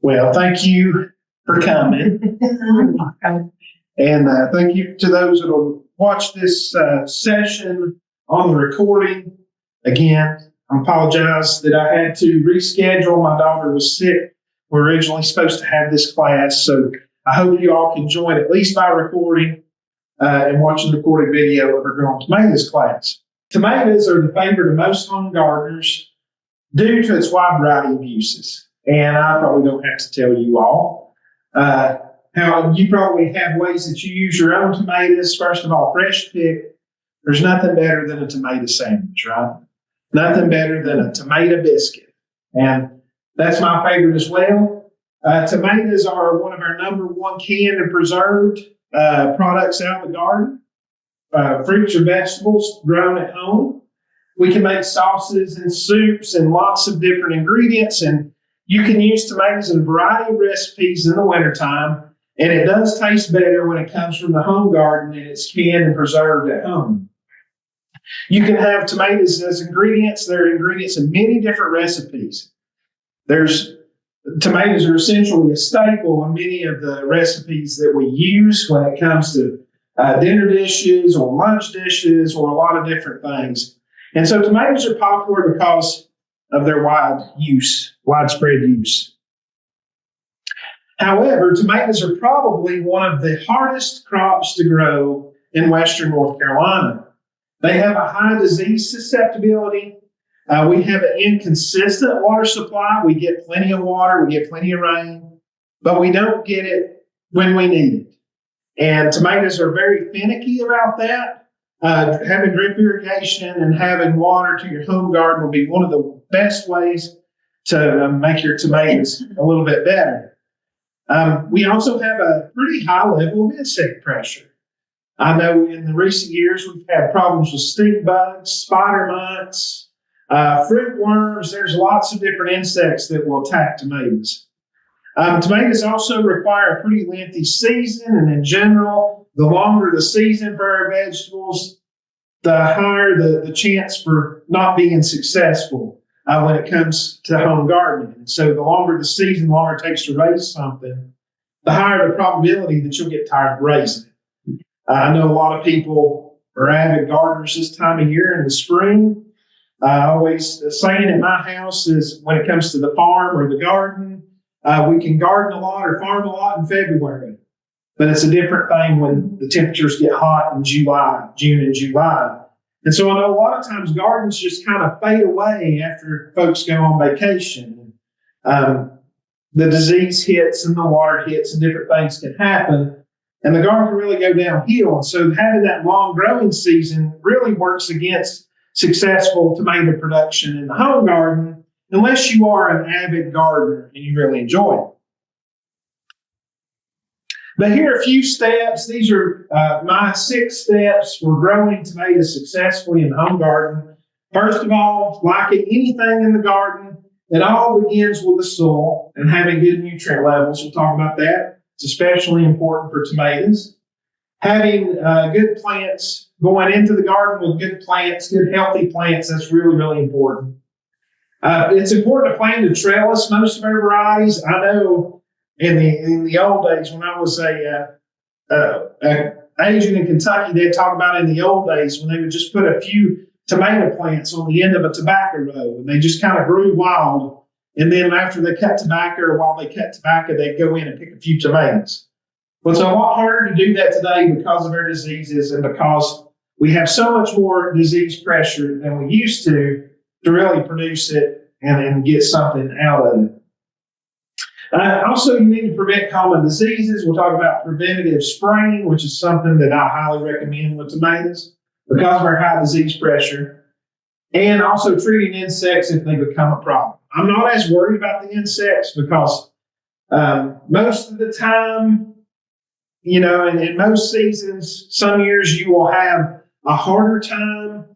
Well, thank you for coming. And thank you to those that will watch this session on the recording. Again, I apologize that I had to reschedule. My daughter was sick. We were originally supposed to have this class, so I hope you all can join at least by recording and watching the recorded video of our growing tomatoes class. Tomatoes are the favorite of most home gardeners due to its wide variety of uses. And I probably don't have to tell you all how you probably have ways that you use your own tomatoes. First of all, fresh pick. There's nothing better than a tomato sandwich, right? Nothing better than a tomato biscuit. And that's my favorite as well. Tomatoes are one of our number one canned and preserved products out of the garden. Fruits or vegetables grown at home. We can make sauces and soups and lots of different ingredients. And you can use tomatoes in a variety of recipes in the wintertime. And it does taste better when it comes from the home garden and it's canned and preserved at home. You can have tomatoes as ingredients. There are ingredients in many different recipes. Tomatoes are essentially a staple in many of the recipes that we use when it comes to dinner dishes or lunch dishes or a lot of different things. And so tomatoes are popular because of their widespread use. However, tomatoes are probably one of the hardest crops to grow in western North Carolina. They have a high disease susceptibility. We have an inconsistent water supply. We get plenty of water, we get plenty of rain, but we don't get it when we need it. And tomatoes are very finicky about that. Having drip irrigation and having water to your home garden will be one of the best ways to make your tomatoes a little bit better. We also have a pretty high level of insect pressure. I know in the recent years we've had problems with stink bugs, spider mites, fruit worms. There's lots of different insects that will attack tomatoes. Tomatoes also require a pretty lengthy season, and in general, the longer the season for our vegetables, the higher the chance for not being successful when it comes to home gardening. And so the longer the season, the longer it takes to raise something, the higher the probability that you'll get tired of raising it. I know a lot of people are avid gardeners this time of year in the spring. Always saying at my house is when it comes to the farm or the garden, we can garden a lot or farm a lot in February, but it's a different thing when the temperatures get hot in June and July. And so I know a lot of times gardens just kind of fade away after folks go on vacation. The disease hits and the water hits and different things can happen. And the garden can really go downhill. And so having that long growing season really works against successful tomato production in the home garden, unless you are an avid gardener and you really enjoy it. But here are a few steps. These are my 6 steps for growing tomatoes successfully in the home garden. First of all, like anything in the garden, it all begins with the soil and having good nutrient levels. We'll talk about that. It's especially important for tomatoes. Having good plants, going into the garden with good plants, good healthy plants, that's really, really important. It's important to plant to trellis most of our varieties. I know in the old days when I was a agent in Kentucky, they'd talk about in the old days when they would just put a few tomato plants on the end of a tobacco row, and they just kind of grew wild. And then after they cut tobacco, or while they cut tobacco, they'd go in and pick a few tomatoes. Well, it's a lot harder to do that today because of our diseases and because we have so much more disease pressure than we used to really produce it and get something out of it. Also, you need to prevent common diseases. We'll talk about preventative spraying, which is something that I highly recommend with tomatoes because of our high disease pressure. And also treating insects if they become a problem. I'm not as worried about the insects because most of the time, in most seasons, some years you will have a harder time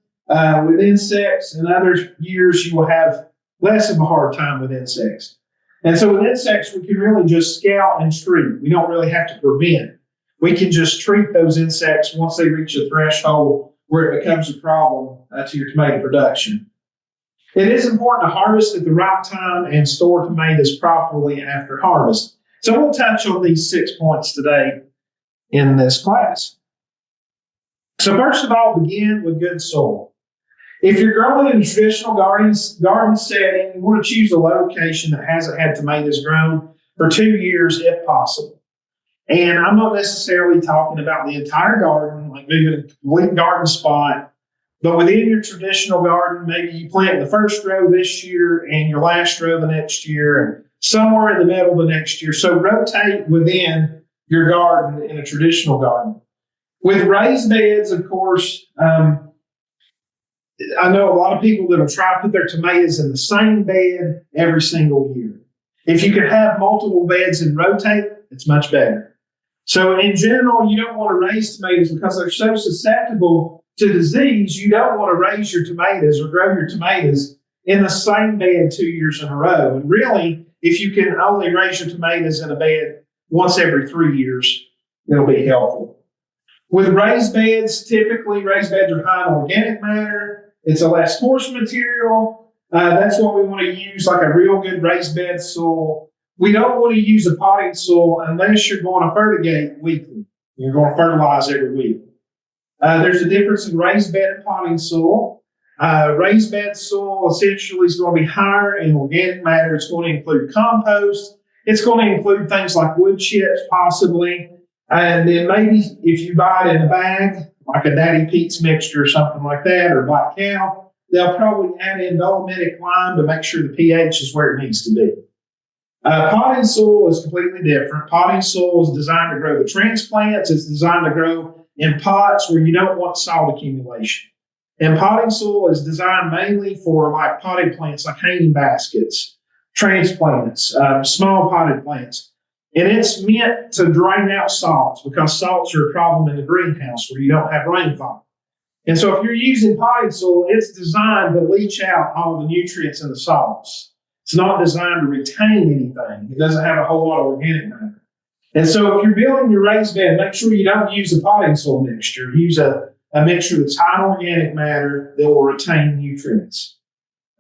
with insects, and other years you will have less of a hard time with insects. And so with insects, we can really just scout and treat. We don't really have to prevent. We can just treat those insects once they reach a threshold where it becomes a problem to your tomato production. It is important to harvest at the right time and store tomatoes properly after harvest. So we'll touch on these 6 points today in this class. So first of all, begin with good soil. If you're growing in a traditional garden setting, you want to choose a location that hasn't had tomatoes grown for 2 years if possible. And I'm not necessarily talking about the entire garden, like moving a complete garden spot, but within your traditional garden, maybe you plant the first row this year and your last row the next year, and somewhere in the middle the next year. So rotate within your garden in a traditional garden. With raised beds, of course, I know a lot of people that will try to put their tomatoes in the same bed every single year. If you could have multiple beds and rotate, it's much better. So in general, you don't want to raise tomatoes because they're so susceptible to disease. You don't want to raise your tomatoes or grow your tomatoes in the same bed 2 years in a row. And really, if you can only raise your tomatoes in a bed once every 3 years, it'll be helpful. With raised beds, typically raised beds are high in organic matter. It's a less coarse material. That's what we want to use, like a real good raised bed soil. We don't want to use a potting soil unless you're going to fertigate weekly. You're going to fertilize every week. There's a difference in raised bed and potting soil. Raised bed soil essentially is going to be higher in organic matter. It's going to include compost. It's going to include things like wood chips, possibly. And then maybe if you buy it in a bag, like a Daddy Pete's mixture or something like that, or Black Cow, they'll probably add in dolomitic lime to make sure the pH is where it needs to be. Potting soil is completely different. Potting soil is designed to grow the transplants. It's designed to grow in pots where you don't want salt accumulation. And potting soil is designed mainly for like potted plants, like hanging baskets, transplants, small potted plants. And it's meant to drain out salts because salts are a problem in the greenhouse where you don't have rainfall. And so if you're using potting soil, it's designed to leach out all the nutrients and the salts. It's not designed to retain anything. It doesn't have a whole lot of organic matter. And so if you're building your raised bed, make sure you don't use a potting soil mixture. Use a mixture that's high in organic matter that will retain nutrients.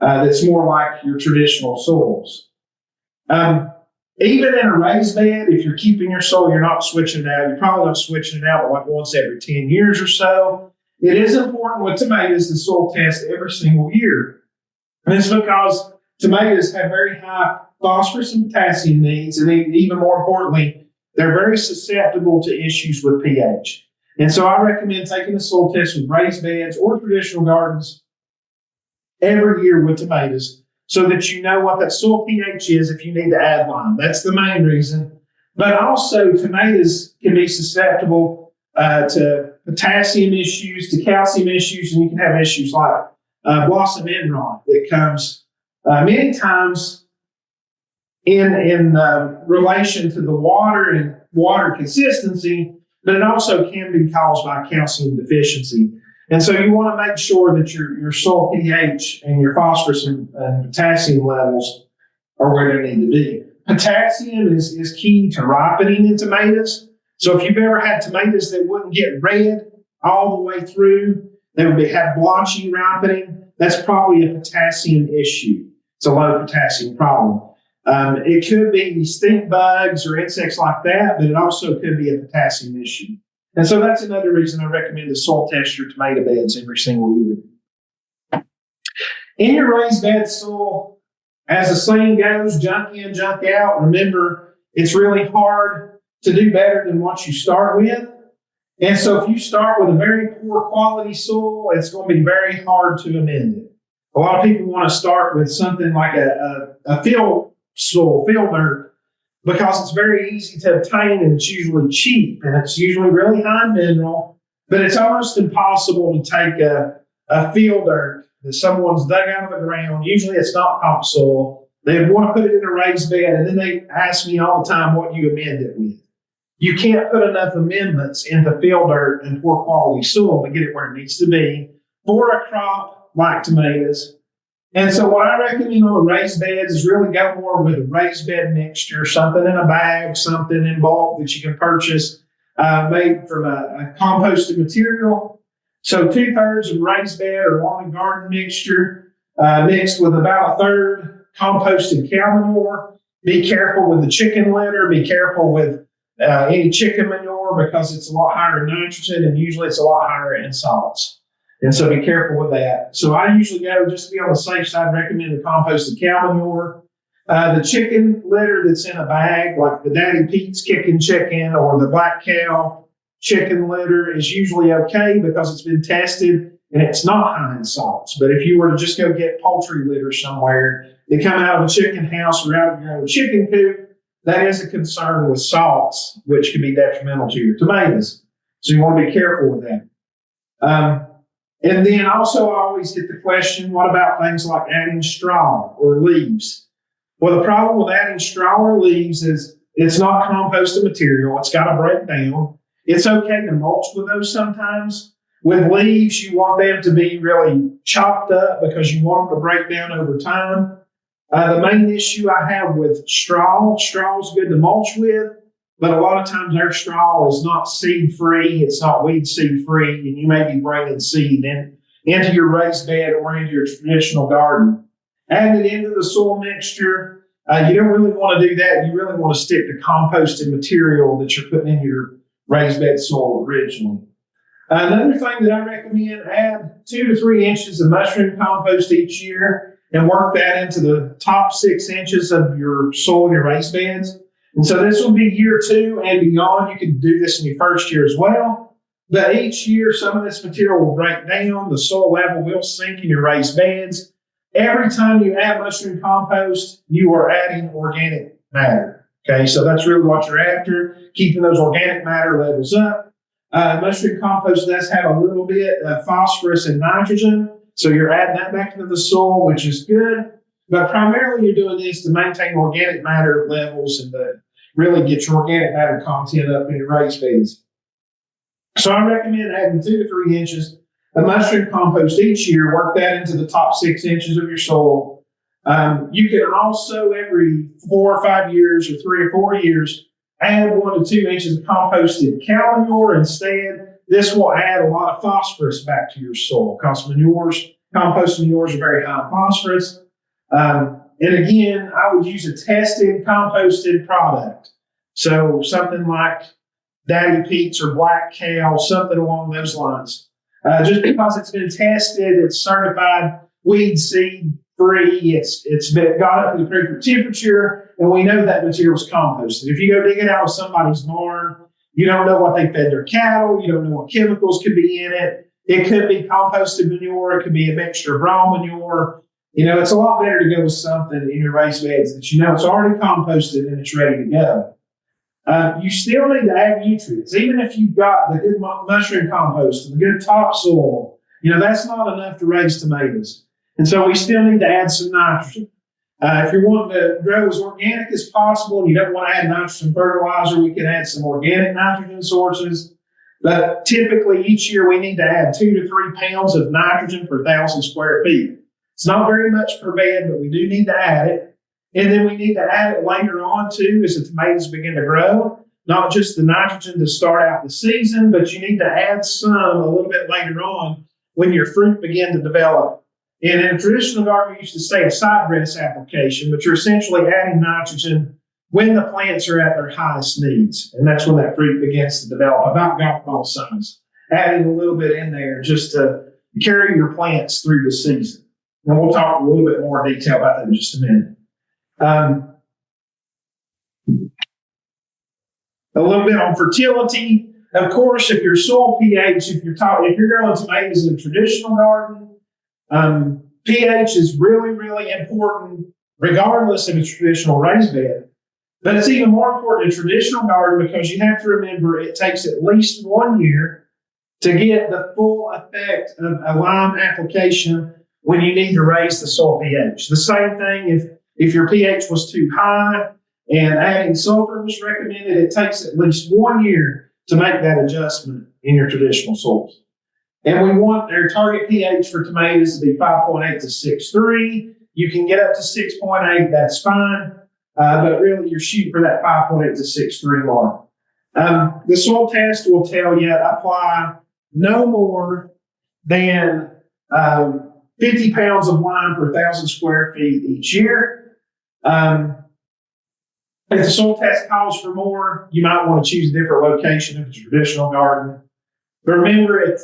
That's more like your traditional soils. Even in a raised bed, if you're keeping your soil, you're not switching it out. You're probably not switching it out like once every 10 years or so. It is important with tomatoes to soil test every single year. And it's because tomatoes have very high phosphorus and potassium needs, and even more importantly, they're very susceptible to issues with pH. And so I recommend taking a soil test with raised beds or traditional gardens every year with tomatoes, so that you know what that soil pH is if you need to add lime. That's the main reason. But also, tomatoes can be susceptible to potassium issues, to calcium issues, and you can have issues like blossom end rot that comes many times in relation to the water and water consistency, but it also can be caused by calcium deficiency. And so you want to make sure that your soil pH and your phosphorus and potassium levels are where they need to be. Potassium is key to ripening in tomatoes. So if you've ever had tomatoes that wouldn't get red all the way through, they would have blotchy ripening, that's probably a potassium issue. It's a low potassium problem. It could be stink bugs or insects like that, but it also could be a potassium issue. And so that's another reason I recommend to soil test your tomato beds every single year. In your raised bed soil, as the saying goes, junk in, junk out. Remember, it's really hard to do better than what you start with. And so if you start with a very poor quality soil, it's going to be very hard to amend it. A lot of people want to start with something like a field soil, field dirt, because it's very easy to obtain and it's usually cheap and it's usually really high in mineral, but it's almost impossible to take a field dirt that someone's dug out of the ground. Usually it's not topsoil. They want to put it in a raised bed, and then they ask me all the time what you amend it with. You can't put enough amendments into field dirt and poor quality soil to get it where it needs to be for a crop like tomatoes. And so what I recommend on raised beds is really go more with a raised bed mixture, something in a bag, something in bulk that you can purchase made from a composted material. So 2/3 of raised bed or lawn and garden mixture, mixed with about a third composted cow manure. Be careful with the chicken litter. Be careful with any chicken manure because it's a lot higher in nitrogen and usually it's a lot higher in salts. And so be careful with that. So I usually go, just to be on the safe side, recommend the composted cow manure. The chicken litter that's in a bag, like the Daddy Pete's kicking chicken or the Black Cow chicken litter, is usually okay because it's been tested and it's not high in salts. But if you were to just go get poultry litter somewhere that come out of a chicken house or out of your own chicken coop, that is a concern with salts, which can be detrimental to your tomatoes. So you want to be careful with that. And then also I always get the question, what about things like adding straw or leaves? Well, the problem with adding straw or leaves is it's not composted material. It's got to break down. It's okay to mulch with those sometimes. With leaves, you want them to be really chopped up because you want them to break down over time. The main issue I have with straw is good to mulch with, but a lot of times our straw is not seed-free. It's not weed seed-free, and you may be bringing seed into your raised bed or into your traditional garden. Add it into the soil mixture. You don't really want to do that. You really want to stick to composted material that you're putting in your raised bed soil originally. Another thing that I recommend, add 2 to 3 inches of mushroom compost each year and work that into the top 6 inches of your soil in your raised beds. And so this will be year 2 and beyond. You can do this in your first year as well. But each year, some of this material will break down. The soil level will sink in your raised beds. Every time you add mushroom compost, you are adding organic matter. Okay, so that's really what you're after, keeping those organic matter levels up. Mushroom compost does have a little bit of phosphorus and nitrogen, so you're adding that back into the soil, which is good. But primarily you're doing this to maintain organic matter levels and to really get your organic matter content up in your raised beds. So I recommend adding 2 to 3 inches of mushroom compost each year. Work that into the top 6 inches of your soil. You can also every 4 or 5 years or 3 or 4 years add 1 to 2 inches of composted cow manure instead. This will add a lot of phosphorus back to your soil because composted manures are very high in phosphorus. And again, I would use a tested composted product. So something like Daddy Pete's or Black Cow, something along those lines. Just because it's been tested, it's certified weed seed free, it's been got up to the appropriate temperature, and we know that material is composted. If you go dig it out of somebody's barn, you don't know what they fed their cattle, you don't know what chemicals could be in it. It could be composted manure, it could be a mixture of raw manure. You know, it's a lot better to go with something in your raised beds that you know it's already composted and it's ready to go. You still need to add nutrients. Even if you've got the good mushroom compost and the good topsoil, you know, that's not enough to raise tomatoes. And so we still need to add some nitrogen. If you're wanting to grow as organic as possible and you don't want to add nitrogen fertilizer, we can add some organic nitrogen sources. But typically each year we need to add 2 to 3 pounds of nitrogen per 1,000 square feet. It's not very much per bed, but we do need to add it. And then we need to add it later on too as the tomatoes begin to grow. Not just the nitrogen to start out the season, but you need to add some a little bit later on when your fruit begin to develop. And in a traditional garden, we used to say a side dress application, but you're essentially adding nitrogen when the plants are at their highest needs. And that's when that fruit begins to develop, about golf ball size. Adding a little bit in there just to carry your plants through the season. And we'll talk a little bit more detail about that in just a minute. A little bit on fertility. Of course, if your soil pH, if you're growing tomatoes in a traditional garden, pH is really, really important regardless of a traditional raised bed. But it's even more important in a traditional garden because you have to remember it takes at least 1 year to get the full effect of a lime application when you need to raise the soil pH. The same thing if your pH was too high and adding sulfur was recommended, it takes at least 1 year to make that adjustment in your traditional soils. And we want our target pH for tomatoes to be 5.8 to 6.3. You can get up to 6.8, that's fine. But really you're shooting for that 5.8 to 6.3 mark. The soil test will tell you apply no more than 50 pounds of lime per 1,000 square feet each year. If the soil test calls for more, you might want to choose a different location if it's a traditional garden. But remember, it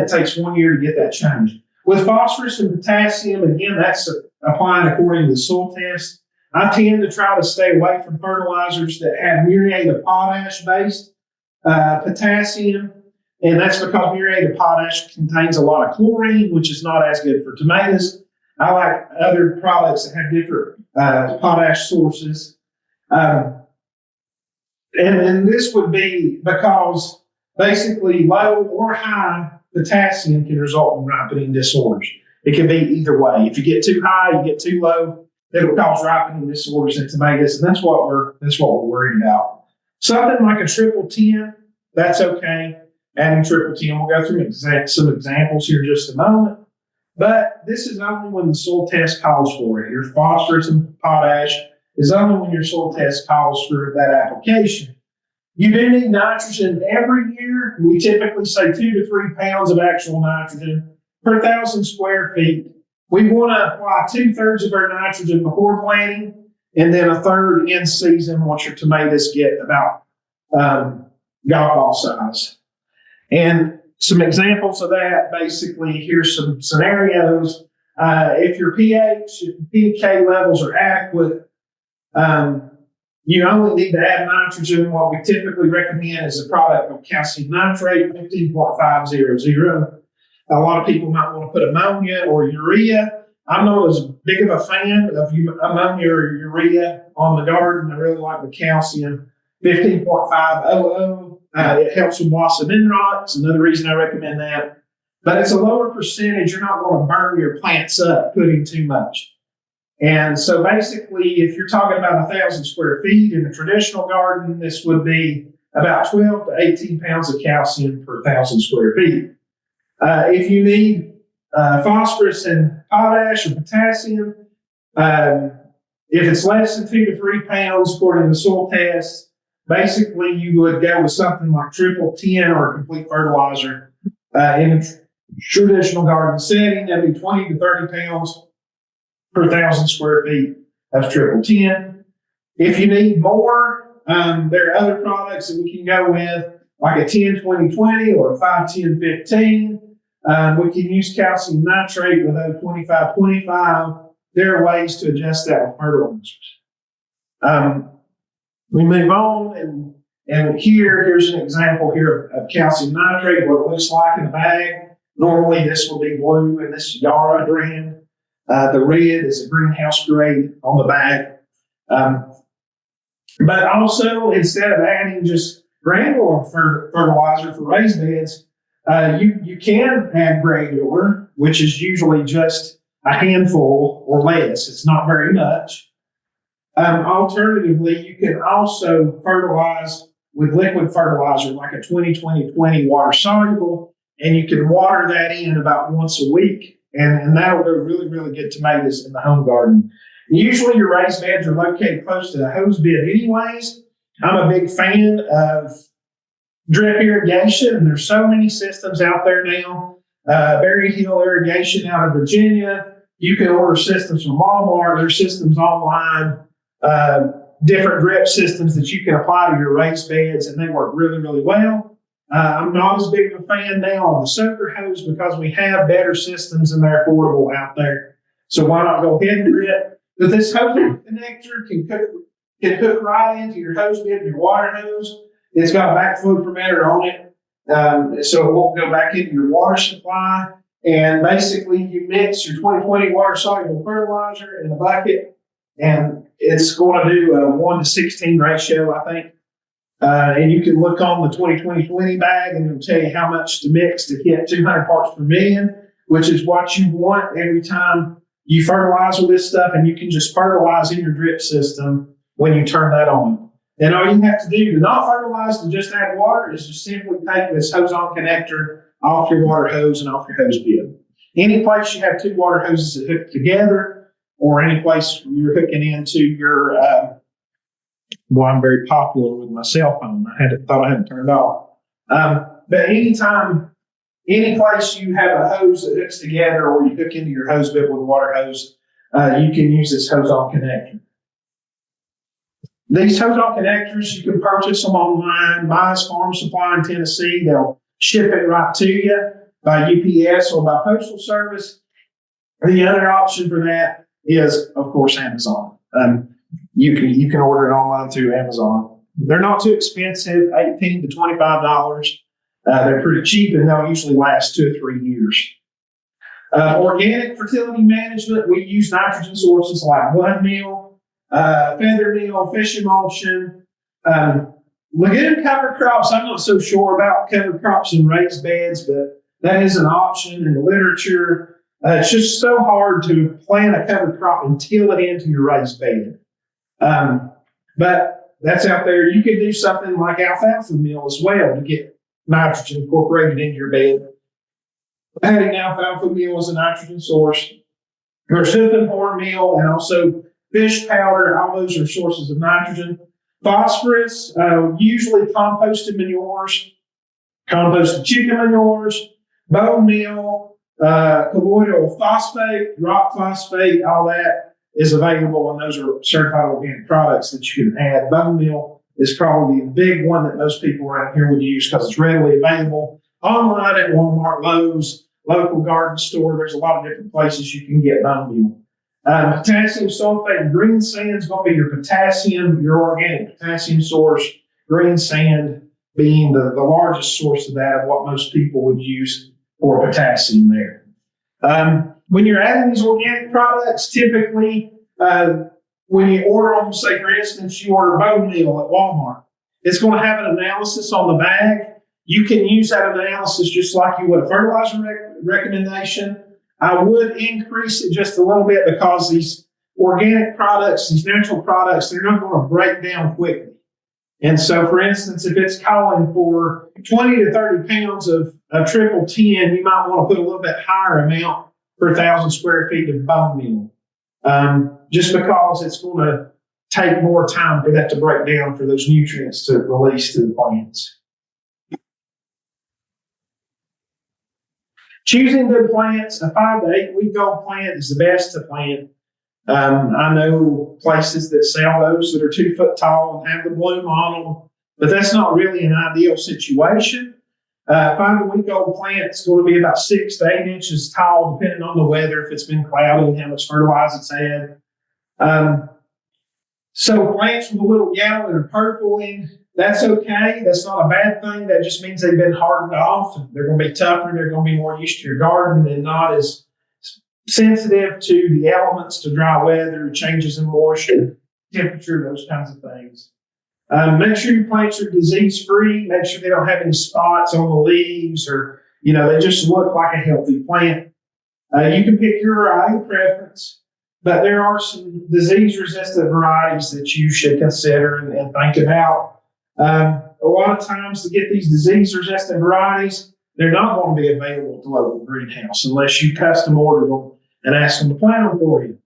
takes 1 year to get that changed. With phosphorus and potassium, again, that's applying according to the soil test. I tend to try to stay away from fertilizers that have muriate of potash-based potassium, and that's because muriate of potash contains a lot of chlorine, which is not as good for tomatoes. I like other products that have different potash sources. And this would be because basically low or high potassium can result in ripening disorders. It can be either way. If you get too high, you get too low, it'll cause ripening disorders in tomatoes, and that's what we're worried about. Something like a triple 10, that's okay. Adding triple 10, we'll go through some examples here in just a moment. But this is only when the soil test calls for it. Your phosphorus and potash is only when your soil test calls for that application. You do need nitrogen every year. We typically say 2 to 3 pounds of actual nitrogen per 1,000 square feet. We want to apply 2/3 of our nitrogen before planting, and then 1/3 in season once your tomatoes get about golf ball size. And some examples of that, basically, here's some scenarios. If your pK levels are adequate, you only need to add nitrogen. What we typically recommend is a product of calcium nitrate, 15.500. A lot of people might want to put ammonia or urea. I'm not as big of a fan of ammonia or urea on the garden. I really like the calcium, 15.500. It helps with blossom end rot. It's another reason I recommend that. But it's a lower percentage. You're not going to burn your plants up putting too much. And so basically, if you're talking about 1,000 square feet in a traditional garden, this would be about 12 to 18 pounds of calcium per 1,000 square feet. If you need phosphorus and potash or potassium, if it's less than 2 to 3 pounds according to the soil test, basically you would go with something like triple 10 or a complete fertilizer. In a traditional garden setting, that'd be 20 to 30 pounds per 1,000 square feet of triple 10. If you need more, there are other products that we can go with, like a 10-20-20 or a 5-10-15. We can use calcium nitrate with a 25-25. There are ways to adjust that with fertilizers. We move on, and here's an example here of calcium nitrate, what it looks like in a bag. Normally this will be blue, and this is Yara brand. The red is a greenhouse grade on the bag. But also, instead of adding just granular fertilizer for raised beds, you can add granular, which is usually just a handful or less. It's not very much. Alternatively, you can also fertilize with liquid fertilizer, like a 20-20-20 water soluble, and you can water that in about once a week, and that'll grow really, really good tomatoes in the home garden. Usually your raised beds are located close to the hose bed anyways. I'm a big fan of drip irrigation, and there's so many systems out there now. Berry Hill Irrigation out of Virginia. You can order systems from Walmart. There's systems online, different drip systems that you can apply to your raised beds, and they work really, really well. I'm not as big of a fan now of the soaker hose because we have better systems and they're affordable out there. So why not go ahead and drip? But this hose connector can hook right into your hose bed, your water hose. It's got a backflow preventer on it, so it won't go back into your water supply. And basically, you mix your 20-20 water-soluble fertilizer in a bucket, and it's going to do a 1-to-16 ratio, I think. And you can look on the 20-20-20 bag, and it'll tell you how much to mix to get 200 parts per million, which is what you want every time you fertilize with this stuff. And you can just fertilize in your drip system when you turn that on. And all you have to do to not fertilize, to just add water, is just simply take this hose-on connector off your water hose and off your hose bib. Any place you have two water hoses that hook together, or any place you're hooking into your, I'm very popular with my cell phone. Thought I had it turned off. But anytime any place you have a hose that hooks together or you hook into your hose bit with a water hose, you can use this hose-on connector. These hose-on connectors, you can purchase them online. Mize Farm Supply in Tennessee, they'll ship it right to you by UPS or by Postal Service. The other option for that is, of course, Amazon. You can order it online through Amazon. They're not too expensive, $18 to $25. They're pretty cheap, and they'll usually last 2 or 3 years. Organic fertility management, we use nitrogen sources like blood meal, feather meal, fish emulsion. Legume cover crops, I'm not so sure about cover crops in raised beds, but that is an option in the literature. It's just so hard to plant a cover crop and till it into your raised bed. But that's out there. You could do something like alfalfa meal as well to get nitrogen incorporated into your bed. Adding alfalfa meal as a nitrogen source. There's hoof horn meal and also fish powder. All those are sources of nitrogen. Phosphorus, usually composted manures, composted chicken manures, bone meal, colloidal phosphate, rock phosphate, all that is available, and those are certified organic products that you can add. Bone meal is probably the big one that most people around here would use because it's readily available online at Walmart, Lowe's, local garden store. There's a lot of different places you can get bone meal. Potassium sulfate and green sand is going to be your potassium, your organic potassium source. Green sand being the largest source of that, of what most people would use for potassium there. When you're adding these organic products, typically when you order them, say for instance, you order bone meal at Walmart, it's going to have an analysis on the bag. You can use that analysis just like you would a fertilizer recommendation. I would increase it just a little bit because these organic products, these natural products, they're not going to break down quickly. And so, for instance, if it's calling for 20 to 30 pounds of triple 10, you might want to put a little bit higher amount per 1,000 square feet of bone meal, just because it's going to take more time for that to break down for those nutrients to release to the plants. Choosing good plants, a 5 to 8 week old plant is the best to plant. I know places that sell those that are 2 foot tall and have the bloom on them, but that's not really an ideal situation. 5 week old plant is going to be about 6 to 8 inches tall, depending on the weather, if it's been cloudy and how much fertilizer it's had. So plants with a little yellow and purple in, that's okay. That's not a bad thing. That just means they've been hardened off. They're going to be tougher. They're going to be more used to your garden and not as sensitive to the elements, to dry weather, changes in moisture, temperature, those kinds of things. Make sure your plants are disease-free. Make sure they don't have any spots on the leaves or, they just look like a healthy plant. You can pick your variety preference, but there are some disease-resistant varieties that you should consider and think about. A lot of times to get these disease-resistant varieties, they're not going to be available at the local greenhouse unless you custom order them and ask them to plant them for you.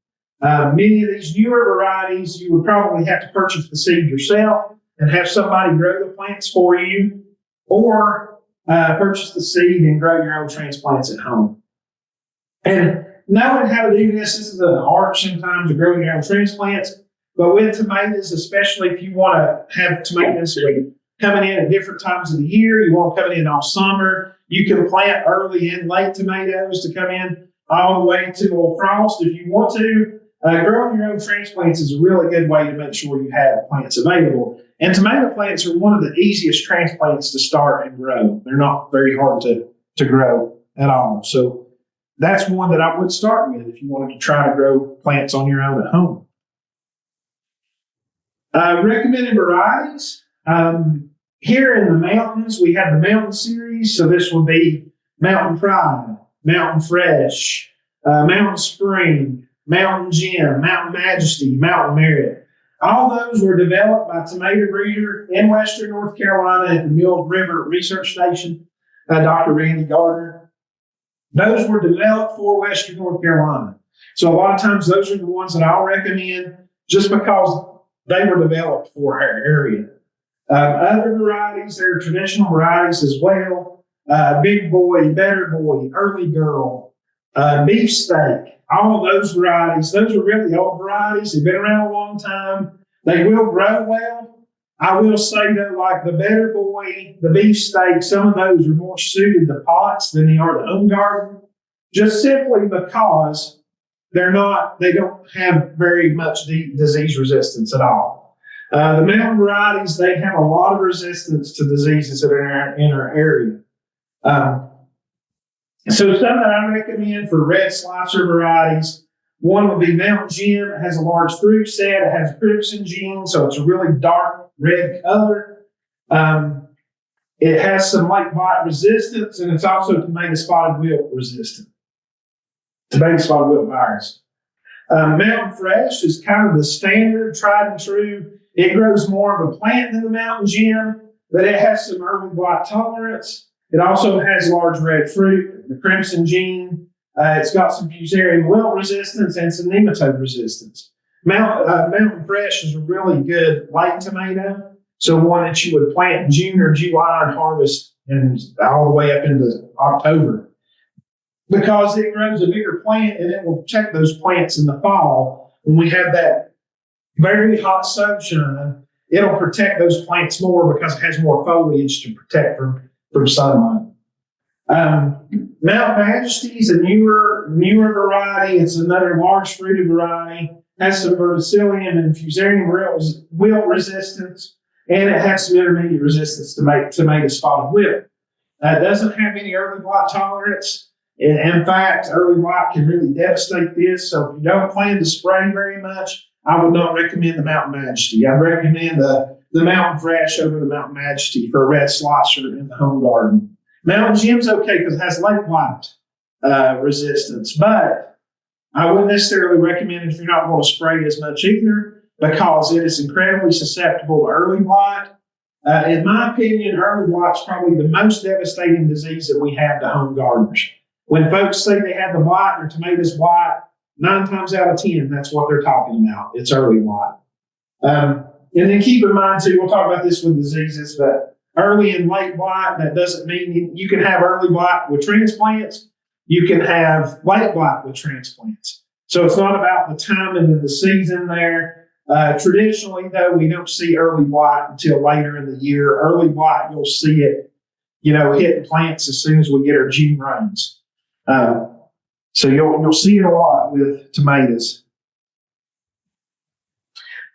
Many of these newer varieties, you would probably have to purchase the seed yourself and have somebody grow the plants for you, or purchase the seed and grow your own transplants at home. And knowing how to do this is an art sometimes to grow your own transplants. But with tomatoes, especially if you want to have tomatoes coming in at different times of the year, you want them coming in all summer, you can plant early and late tomatoes to come in all the way to frost if you want to. Growing your own transplants is a really good way to make sure you have plants available. And tomato plants are one of the easiest transplants to start and grow. They're not very hard to grow at all. So that's one that I would start with if you wanted to try to grow plants on your own at home. Recommended varieties. Here in the mountains, we have the Mountain Series. So this would be Mountain Pride, Mountain Fresh, Mountain Spring, Mountain Gem, Mountain Majesty, Mountain Merit. All those were developed by a tomato breeder in Western North Carolina at the Mill River Research Station, Dr. Randy Gardner. Those were developed for Western North Carolina. So a lot of times those are the ones that I'll recommend just because they were developed for our area. Other varieties, there are traditional varieties as well. Big Boy, Better Boy, Early Girl, Beefsteak, all of those varieties. Those are really old varieties. They've been around a long time. They will grow well. I will say though, like the Better Boy, the Beefsteak, some of those are more suited to pots than they are to home garden, just simply because they don't have very much disease resistance at all. The mountain varieties, they have a lot of resistance to diseases that are in our area. So some that I recommend for red slicer varieties, one would be Mountain Gem. It has a large fruit set. It has crimson gene, so it's a really dark red color. It has some late blight resistance, and it's also tomato spotted wilt resistant. Tomato spotted wilt virus. Mountain Fresh is kind of the standard, tried and true. It grows more of a plant than the Mountain Gem, but it has some early blight tolerance. It also has large red fruit, the crimson gene. It's got some fusarium wilt resistance and some nematode resistance. Mountain Fresh is a really good light tomato, so one that you would plant in June or July and harvest and all the way up into October, because it grows a bigger plant and it will protect those plants in the fall. When we have that very hot sunshine, it'll protect those plants more because it has more foliage to protect from sunlight. Mountain Majesty is a newer variety. It's another large fruited variety. Has some verticillium and fusarium wilt resistance, and it has some intermediate resistance to tomato spotted wilt. It doesn't have any early blight tolerance. In fact, early blight can really devastate this. So if you don't plan to spray very much, I would not recommend the Mountain Majesty. I recommend the Mountain Fresh over the Mountain Majesty for a red slicer in the home garden. Mountain Gem's okay because it has late blight resistance, but I wouldn't necessarily recommend it if you're not going to spray as much either, because it is incredibly susceptible to early blight. In my opinion, early blight is probably the most devastating disease that we have to home gardeners. When folks say they have the blight or tomatoes blight, 9 times out of 10, that's what they're talking about. It's early blight. And then keep in mind too, we'll talk about this with diseases, but early and late blight, that doesn't mean you can have early blight with transplants. You can have late blight with transplants. So it's not about the timing of the season there. Traditionally, though, we don't see early blight until later in the year. Early blight, you'll see it, hitting plants as soon as we get our June rains. So you'll see it a lot with tomatoes.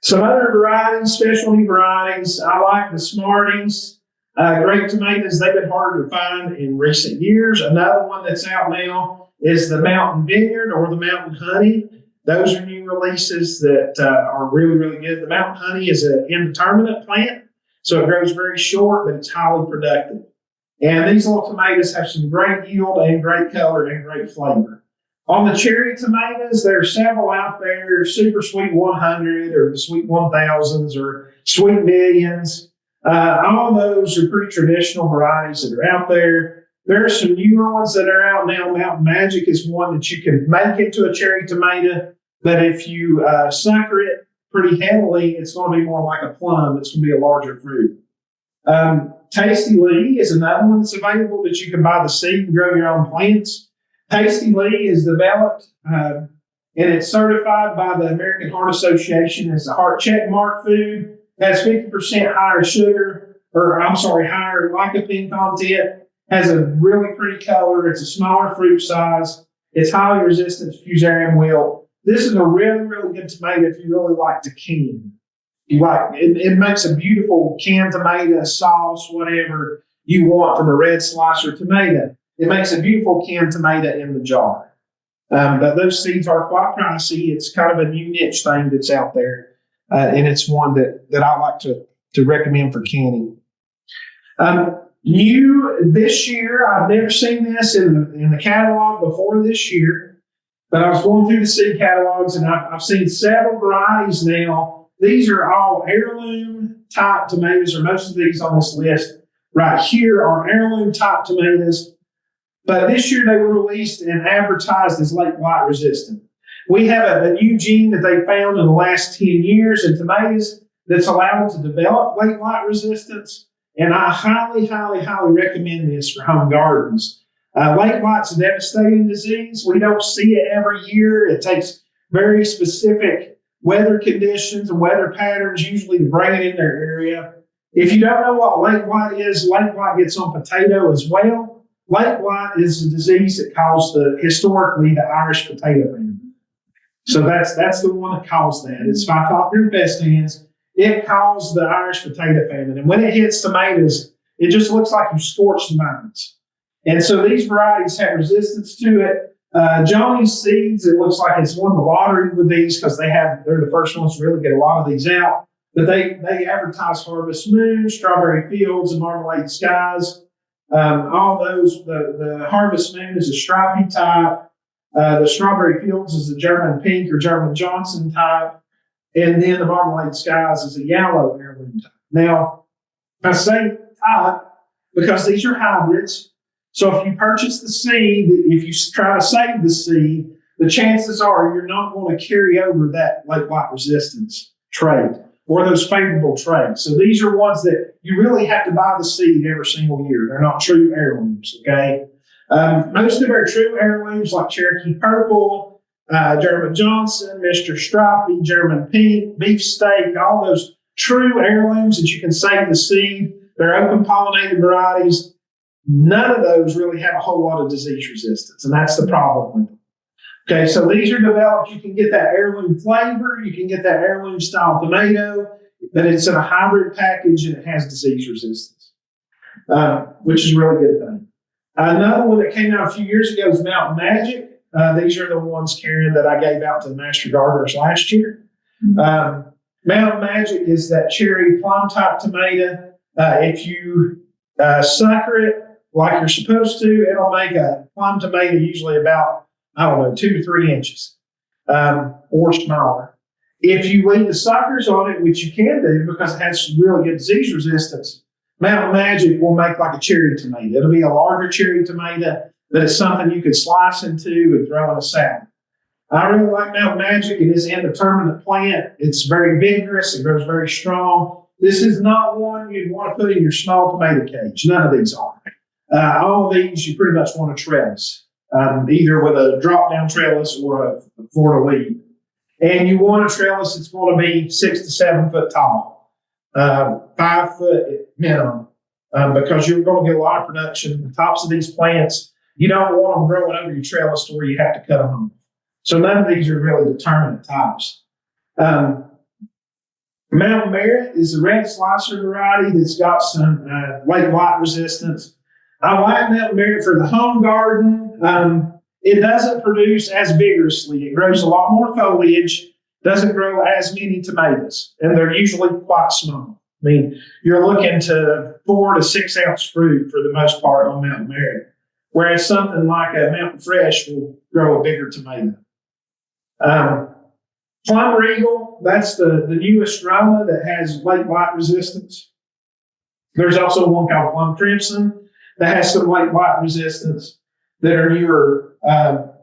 Some other varieties, specialty varieties, I like the Smarties. Great tomatoes, they've been harder to find in recent years. Another one that's out now is the Mountain Vineyard or the Mountain Honey. Those are new releases that are really, really good. The Mountain Honey is an indeterminate plant, so it grows very short, but it's highly productive. And these little tomatoes have some great yield and great color and great flavor. On the cherry tomatoes, there are several out there, Super Sweet 100 or the Sweet 1000s or Sweet Millions. All of those are pretty traditional varieties that are out there. There are some newer ones that are out now. Mountain Magic is one that you can make into a cherry tomato, but if you sucker it pretty heavily, it's going to be more like a plum. It's going to be a larger fruit. Tasty Lee is another one that's available that you can buy the seed and grow your own plants. Tasty Lee is developed and it's certified by the American Heart Association as a heart check mark food. It has 50% higher higher lycopene content. Has a really pretty color. It's a smaller fruit size. It's highly resistant to fusarium wilt. This is a really, really good tomato if you really like to can. It makes a beautiful canned tomato, sauce, whatever you want from a red slicer tomato. It makes a beautiful canned tomato in the jar. But those seeds are quite pricey. It's kind of a new niche thing that's out there. And it's one that I like to recommend for canning. New this year, I've never seen this in the catalog before this year, but I was going through the seed catalogs and I've seen several varieties now. These are all heirloom type tomatoes, or most of these on this list right here are heirloom type tomatoes. But this year they were released and advertised as late blight resistant. We have a new gene that they found in the last 10 years in tomatoes that's allowed them to develop late blight resistance. And I highly, highly, highly recommend this for home gardens. Late light's a devastating disease. We don't see it every year. It takes very specific weather conditions and weather patterns usually to bring it in their area. If you don't know what late blight is, late blight gets on potato as well. Late blight is a disease that caused historically the Irish potato famine. So that's the one that caused that. It's Phytophthora infestans. It caused the Irish potato famine. And when it hits tomatoes, it just looks like you scorched the vines. And so these varieties have resistance to it. Johnny's seeds, it looks like it's won the lottery with these because they're the first ones to really get a lot of these out. But they advertise Harvest Moon, Strawberry Fields, and Marmalade Skies. All those, the Harvest Moon is a stripy type. The Strawberry Fields is a German Pink or German Johnson type. And then the Marmalade Skies is a yellow heirloom type. Now, I say type because these are hybrids. So if you purchase the seed, if you try to save the seed, the chances are you're not going to carry over that late blight resistance trait or those favorable traits. So these are ones that you really have to buy the seed every single year. They're not true heirlooms, okay? Most of our true heirlooms like Cherokee Purple, German Johnson, Mr. Stripey, German Pink, Beefsteak, all those true heirlooms that you can save the seed. They're open pollinated varieties. None of those really have a whole lot of disease resistance, and that's the problem with them. Okay, so these are developed. You can get that heirloom flavor. You can get that heirloom style tomato, but it's in a hybrid package and it has disease resistance, which is a really good thing. Another one that came out a few years ago is Mountain Magic. These are the ones, Karen, that I gave out to the Master Gardeners last year. Mountain Magic is that cherry plum type tomato. If you sucker it like you're supposed to, it'll make a plum tomato usually about, 2 to 3 inches or smaller. If you leave the suckers on it, which you can do because it has really good disease resistance, Mountain Magic will make like a cherry tomato. It'll be a larger cherry tomato that is something you could slice into and throw in a salad. I really like Mountain Magic. It is an indeterminate plant. It's very vigorous. It grows very strong. This is not one you'd want to put in your small tomato cage. None of these are. All of these you pretty much want to trellis, either with a drop-down trellis or a floor-to-leaf. And you want a trellis that's going to be 6 to 7 foot tall, 5 foot minimum, because you're going to get a lot of production. The tops of these plants, you don't want them growing over your trellis to where you have to cut them off. So none of these are really determinate types. Mountain Merit is a red slicer variety that's got some late blight resistance. I like Mountain Merit for the home garden. It doesn't produce as vigorously. It grows a lot more foliage, doesn't grow as many tomatoes, and they're usually quite small. I mean, you're looking to 4 to 6 ounce fruit for the most part on Mountain Merit, whereas something like a Mountain Fresh will grow a bigger tomato. Plum Regal, that's the newest Roma that has late blight resistance. There's also one called Plum Crimson that has some late blight resistance that are newer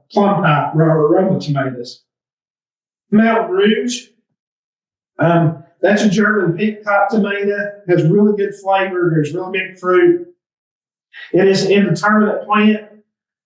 plum type Roma tomatoes. Mountain Rouge, that's a German pink type tomato, has really good flavor, there's really big fruit. It is an indeterminate plant.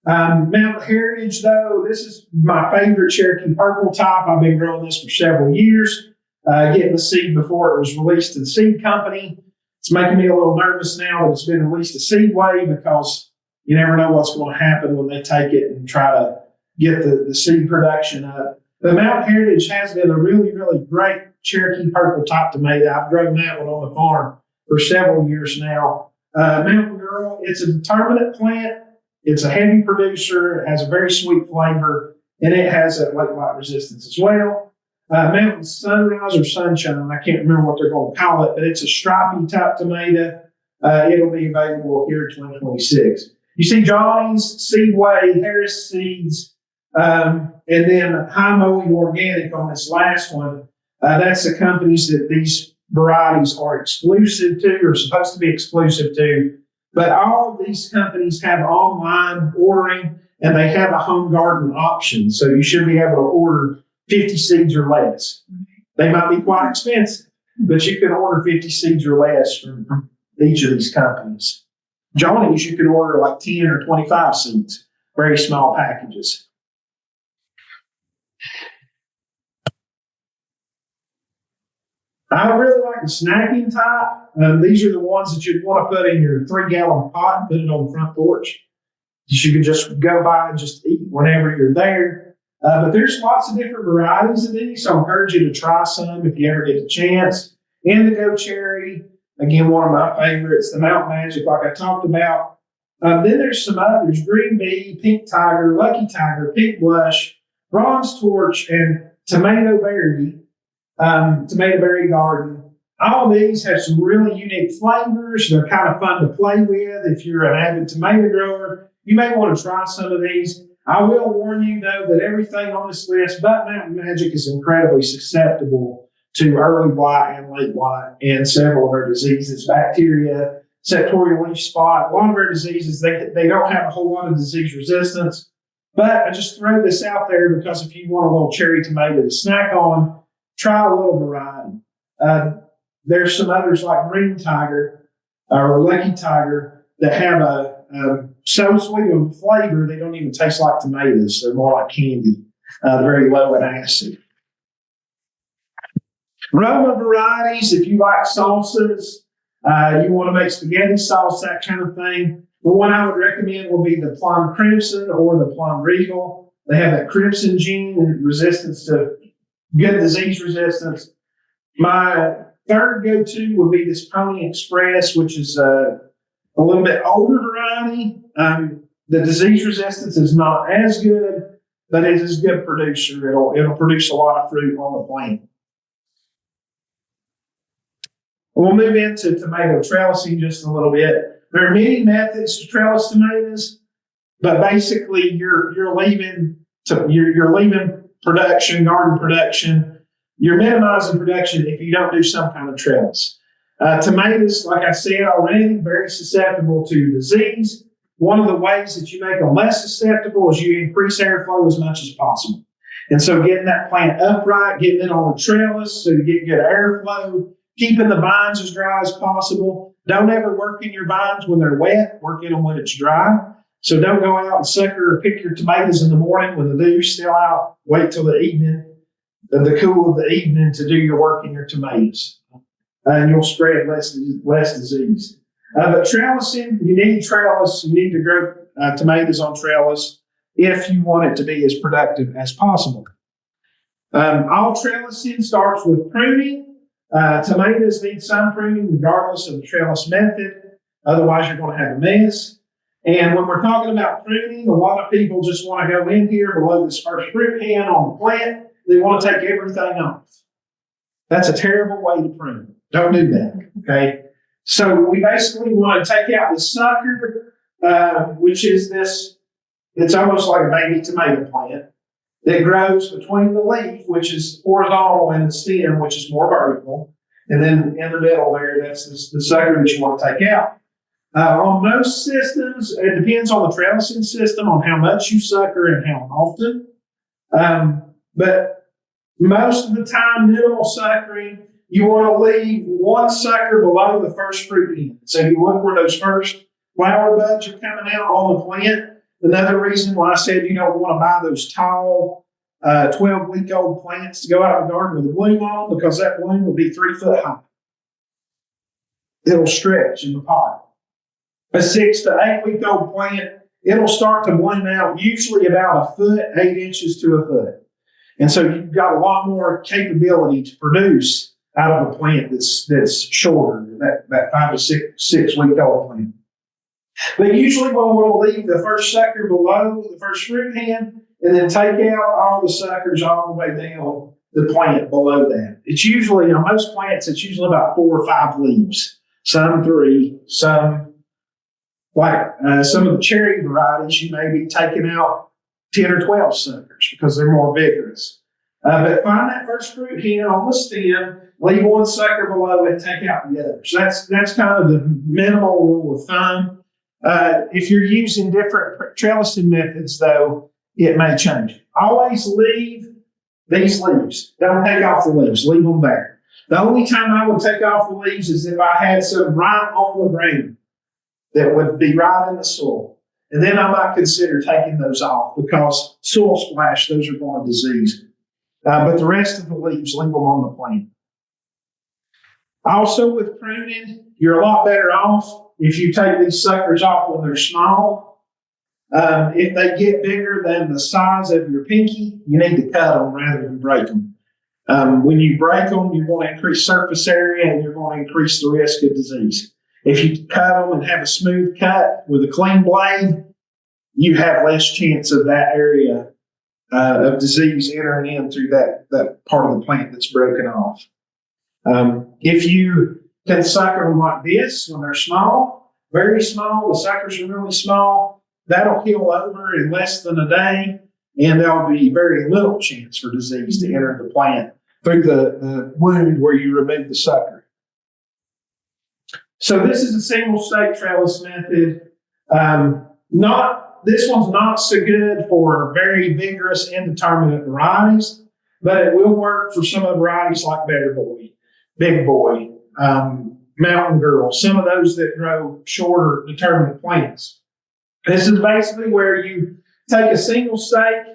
Mountain Heritage, though, this is my favorite Cherokee Purple type. I've been growing this for several years, getting the seed before it was released to the seed company. It's making me a little nervous now that it's been released to Seedway because you never know what's going to happen when they take it and try to get the seed production up. The Mountain Heritage has been a really, really great Cherokee Purple type tomato. I've grown that one on the farm for several years now. Mountain Girl, it's a determinate plant. It's a heavy producer. It has a very sweet flavor, and it has that late blight resistance as well. Mountain Sunrise or Sunshine, I can't remember what they're going to call it, but it's a stripy type tomato. It'll be available here in 2026. You see Johnny's, Seedway, Harris Seeds, and then High Mowing Organic on this last one. That's the companies that these varieties are exclusive to or supposed to be exclusive to. But all of these companies have online ordering and they have a home garden option. So you should be able to order 50 seeds or less. They might be quite expensive, but you can order 50 seeds or less from each of these companies. Johnny's, you can order like 10 or 25 seeds, very small packages. I really like the snacking type. These are the ones that you'd want to put in your 3-gallon pot and put it on the front porch. You can just go by and just eat whenever you're there. But there's lots of different varieties of these, so I encourage you to try some if you ever get a chance. Indigo cherry, again, one of my favorites. The Mountain Magic, like I talked about. Then there's some others: Green Bee, Pink Tiger, Lucky Tiger, Pink Blush, Bronze Torch, and Tomato Berry. Tomato Berry Garden. All of these have some really unique flavors. They're kind of fun to play with. If you're an avid tomato grower, you may want to try some of these. I will warn you, though, that everything on this list but Mountain Magic is incredibly susceptible to early blight and late blight and several of our diseases, bacteria, septorial leaf spot. A lot of our diseases, they don't have a whole lot of disease resistance. But I just throw this out there because if you want a little cherry tomato to snack on, try a little variety. There's some others like Green Tiger or Lucky Tiger that have a so sweet of a flavor they don't even taste like tomatoes. They're more like candy. They're very low in acid. Roma varieties, if you like salsas, you want to make spaghetti sauce, that kind of thing. The one I would recommend will be the Plum Crimson or the Plum Regal. They have that crimson gene and resistance to good disease resistance. My third go-to would be this Pony Express, which is a little bit older variety. The disease resistance is not as good, but it is a good producer. It'll produce a lot of fruit on the plant. We'll move into tomato trellising just a little bit. There are many methods to trellis tomatoes, but basically you're leaving production, garden production. You're minimizing production if you don't do some kind of trellis. Tomatoes, like I said already, very susceptible to disease. One of the ways that you make them less susceptible is you increase airflow as much as possible. And so getting that plant upright, getting it on a trellis so you get good airflow, keeping the vines as dry as possible. Don't ever work in your vines when they're wet. Work in them when it's dry. So don't go out and sucker or pick your tomatoes in the morning when the dew's still out. Wait till the evening, the cool of the evening to do your work in your tomatoes. And you'll spread less disease. But trellising, you need trellis. You need to grow tomatoes on trellis if you want it to be as productive as possible. All trellising starts with pruning. Tomatoes need some pruning regardless of the trellis method. Otherwise, you're going to have a mess. And when we're talking about pruning, a lot of people just want to go in here below this first fruit hand on the plant. They want to take everything off. That's a terrible way to prune. Don't do that, okay? So we basically want to take out the sucker, which is this. It's almost like a baby tomato plant that grows between the leaf, which is horizontal, and the stem, which is more vertical. And then in the middle there, that's the sucker that you want to take out. On most systems, it depends on the trellising system on how much you sucker and how often. But most of the time, minimal suckering, you want to leave one sucker below the first fruit end. So you look where those first flower buds are coming out on the plant. Another reason why I said you don't want to buy those tall 12-week-old plants to go out in the garden with a bloom on, because that bloom will be 3 foot high. It'll stretch in the pot. A 6 to 8 week old plant, it'll start to bloom out usually about a foot, 8 inches to a foot. And so you've got a lot more capability to produce out of a plant that's shorter, that 5 to 6 week old plant. But usually we'll leave the first sucker below the first fruit hand and then take out all the suckers all the way down the plant below that. It's usually, on most plants, it's usually about 4 or 5 leaves. Some 3, some, like some of the cherry varieties, you may be taking out 10 or 12 suckers because they're more vigorous. But find that first fruit hand on the stem, leave one sucker below it, take out the others. That's kind of the minimal rule of thumb. If you're using different trellising methods, though, it may change. Always leave these leaves. Don't take off the leaves. Leave them there. The only time I would take off the leaves is if I had some right on the ground that would be right in the soil. And then I might consider taking those off because soil splash, those are going to disease. But the rest of the leaves, leave them on the plant. Also with pruning, you're a lot better off if you take these suckers off when they're small. If they get bigger than the size of your pinky, you need to cut them rather than break them. When you break them, you're going to increase surface area and you're going to increase the risk of disease. If you cut them and have a smooth cut with a clean blade, you have less chance of that area of disease entering in through that part of the plant that's broken off. If you can sucker them like this when they're small, very small, the suckers are really small, that'll heal over in less than a day, and there'll be very little chance for disease to enter the plant through the wound where you remove the sucker. So this is a single stake trellis method. This one's not so good for very vigorous indeterminate varieties, but it will work for some of the varieties like Better Boy, Big Boy, Mountain Girl, some of those that grow shorter determinate plants. This is basically where you take a single stake,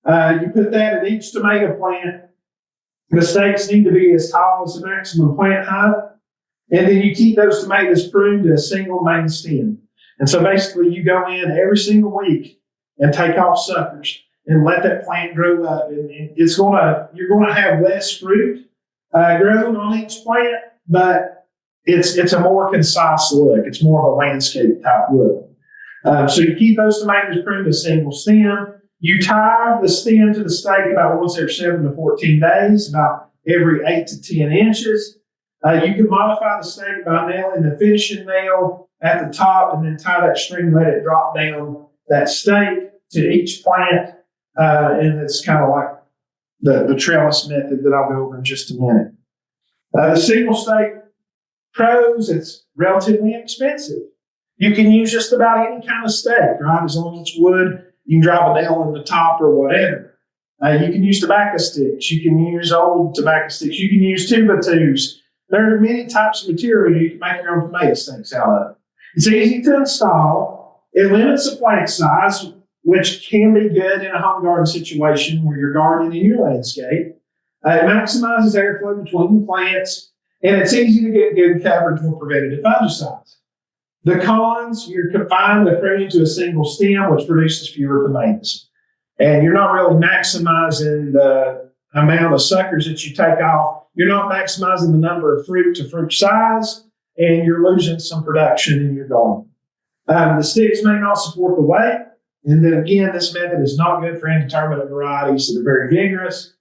you put that in each tomato plant. The stakes need to be as tall as the maximum plant height, and then you keep those tomatoes pruned to a single main stem. And so basically you go in every single week and take off suckers and let that plant grow up. And you're going to have less fruit grown on each plant, but it's a more concise look. It's more of a landscape type look. So you keep those tomatoes pruned to a single stem. You tie the stem to the stake about once every 7 to 14 days, about every 8 to 10 inches. You can modify the stake by nailing the finishing nail at the top and then tie that string, let it drop down that stake to each plant. And it's kind of like the trellis method that I'll go over in just a minute. The single stake pros, it's relatively inexpensive. You can use just about any kind of stake, right? As long as it's wood, you can drive a nail in the top or whatever. You can use tobacco sticks. You can use old tobacco sticks. You can use 2x2s. There are many types of material you can make your own tomato stakes out of. It's easy to install. It limits the plant size, which can be good in a home garden situation where you're gardening in your landscape. It maximizes airflow between the plants, and it's easy to get good coverage with preventative fungicides. The cons, you're confined to pruning to a single stem, which produces fewer tomatoes. And you're not really maximizing the amount of suckers that you take off. You're not maximizing the number of fruit to fruit size, and you're losing some production in your garden. The sticks may not support the weight. And then again, this method is not good for indeterminate varieties that are very vigorous.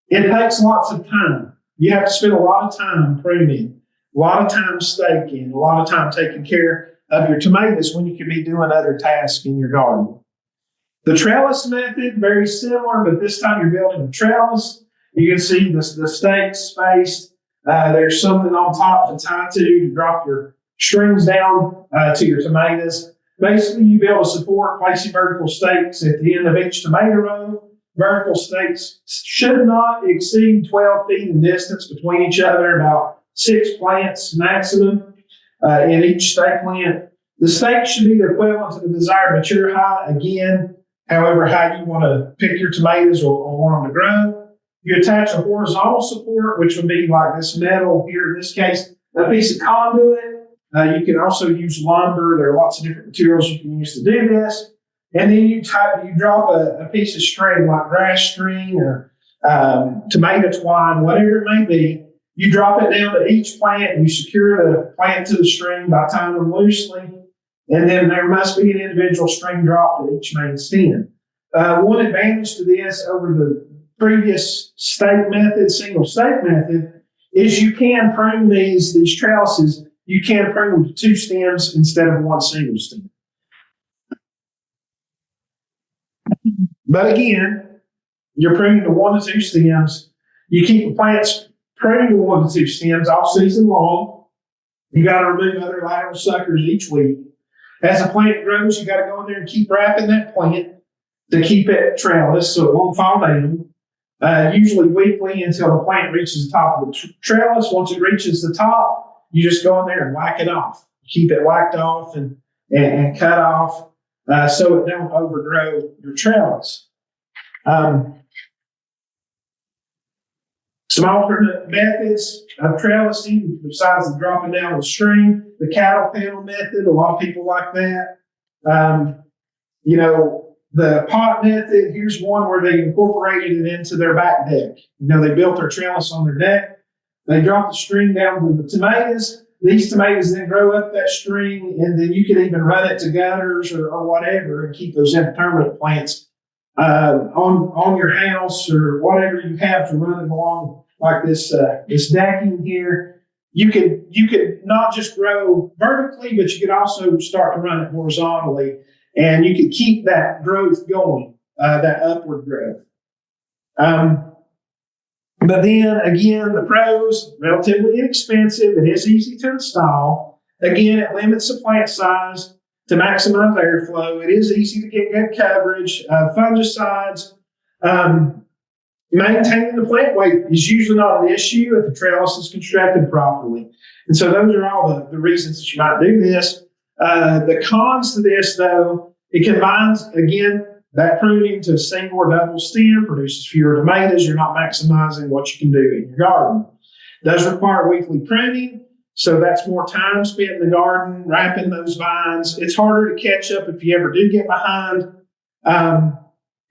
It takes lots of time. You have to spend a lot of time pruning, a lot of time staking, a lot of time taking care of your tomatoes when you could be doing other tasks in your garden. The trellis method, very similar, but this time you're building a trellis. You can see the stakes spaced. There's something on top to tie to drop your strings down to your tomatoes. Basically, you build a support, placing vertical stakes at the end of each tomato row. Vertical stakes should not exceed 12 feet in distance between each other, about 6 plants maximum in each stake length. The stake should be the equivalent to the desired mature height. Again, however high you want to pick your tomatoes or want them to grow. You attach a horizontal support, which would be like this metal here, in this case, a piece of conduit. You can also use lumber. There are lots of different materials you can use to do this. And then you drop a piece of string, like grass string or tomato twine, whatever it may be. You drop it down to each plant, and you secure the plant to the string by tying them loosely. And then there must be an individual string drop to each main stem. One advantage to this over the previous stake method, single stake method, is you can prune these trellises. You can prune them to 2 stems instead of 1 single stem. But again, you're pruning to 1 to 2 stems. You keep the plants pruned to 1 to 2 stems all season long. You got to remove other lateral suckers each week. As the plant grows, you got to go in there and keep wrapping that plant to keep it trellis so it won't fall down. usually weekly until the plant reaches the top of the trellis. Once it reaches the top, you just go in there and whack it off. Keep it whacked off and cut off so it don't overgrow your trellis. Some alternate methods of trellising besides the dropping down the string, the cattle panel method, a lot of people like that. The pot method, here's one where they incorporated it into their back deck. They built their trellis on their deck. They dropped the string down to the tomatoes. These tomatoes then grow up that string, and then you can even run it to gutters or whatever and keep those indeterminate plants on your house or whatever you have to run them along like this decking here. You could not just grow vertically, but you could also start to run it horizontally, and you could keep that growth going, that upward growth. But then again, the pros, relatively inexpensive. It is easy to install. Again, it limits the plant size to maximize airflow. It is easy to get good coverage. Fungicides, maintaining the plant weight is usually not an issue if the trellis is constructed properly. And so those are all the reasons that you might do this. The cons to this, though, it combines, again, that pruning to a single or double stem, produces fewer tomatoes. You're not maximizing what you can do in your garden. It does require weekly pruning, so that's more time spent in the garden, wrapping those vines. It's harder to catch up if you ever do get behind. And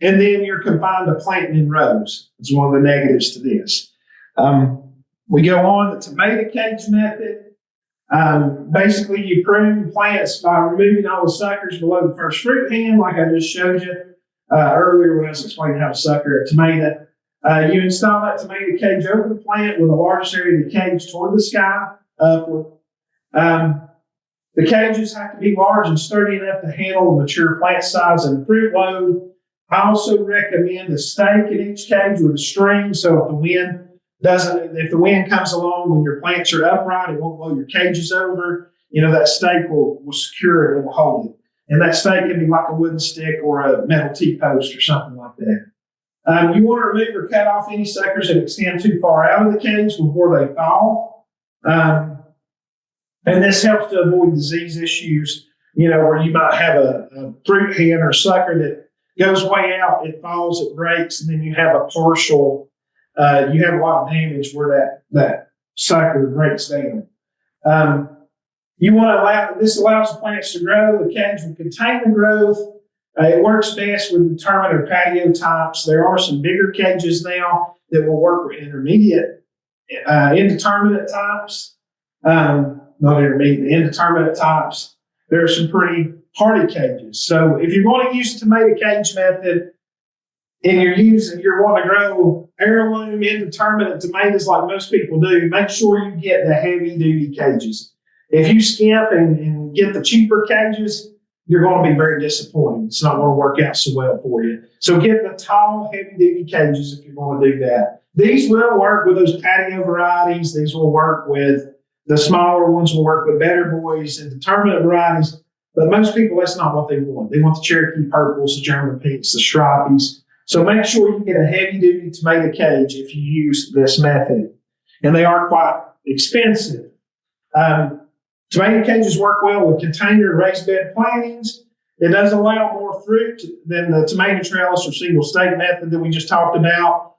then you're confined to planting in rows. It's one of the negatives to this. We go on the tomato cage method. Basically, you prune plants by removing all the suckers below the first fruit hand, like I just showed you earlier when I was explaining how to sucker a tomato. You install that tomato cage over the plant with the largest area of the cage toward the sky, upward. The cages have to be large and sturdy enough to handle the mature plant size and fruit load. I also recommend a stake in each cage with a string, so if the wind comes along when your plants are upright, it won't blow your cages over. That stake will secure it, it will hold it. And that stake can be like a wooden stick or a metal T-post or something like that. You want to remove or cut off any suckers that extend too far out of the cage before they fall. And this helps to avoid disease issues, where you might have a fruit hand or sucker that goes way out, it falls, it breaks, and then you have a partial, you have a lot of damage where that sucker breaks down. This allows the plants to grow. The cage will contain the growth. It works best with determinate or patio types. There are some bigger cages now that will work with intermediate, indeterminate types. Not intermediate, the indeterminate types. There are some pretty hardy cages. So if you're going to use the tomato cage method and you're wanting to grow heirloom indeterminate tomatoes like most people do, make sure you get the heavy duty cages. If you skimp and get the cheaper cages, you're going to be very disappointed. It's not going to work out so well for you. So get the tall, heavy duty cages if you're going to do that. These will work with those patio varieties. These will work with the smaller ones, will work with better boys and determinate varieties. But most people, that's not what they want. They want the Cherokee purples, the German pinks, the stripies. So make sure you get a heavy-duty tomato cage if you use this method. And they are quite expensive. Tomato cages work well with container and raised bed plantings. It does allow more fruit than the tomato trellis or single stake method that we just talked about.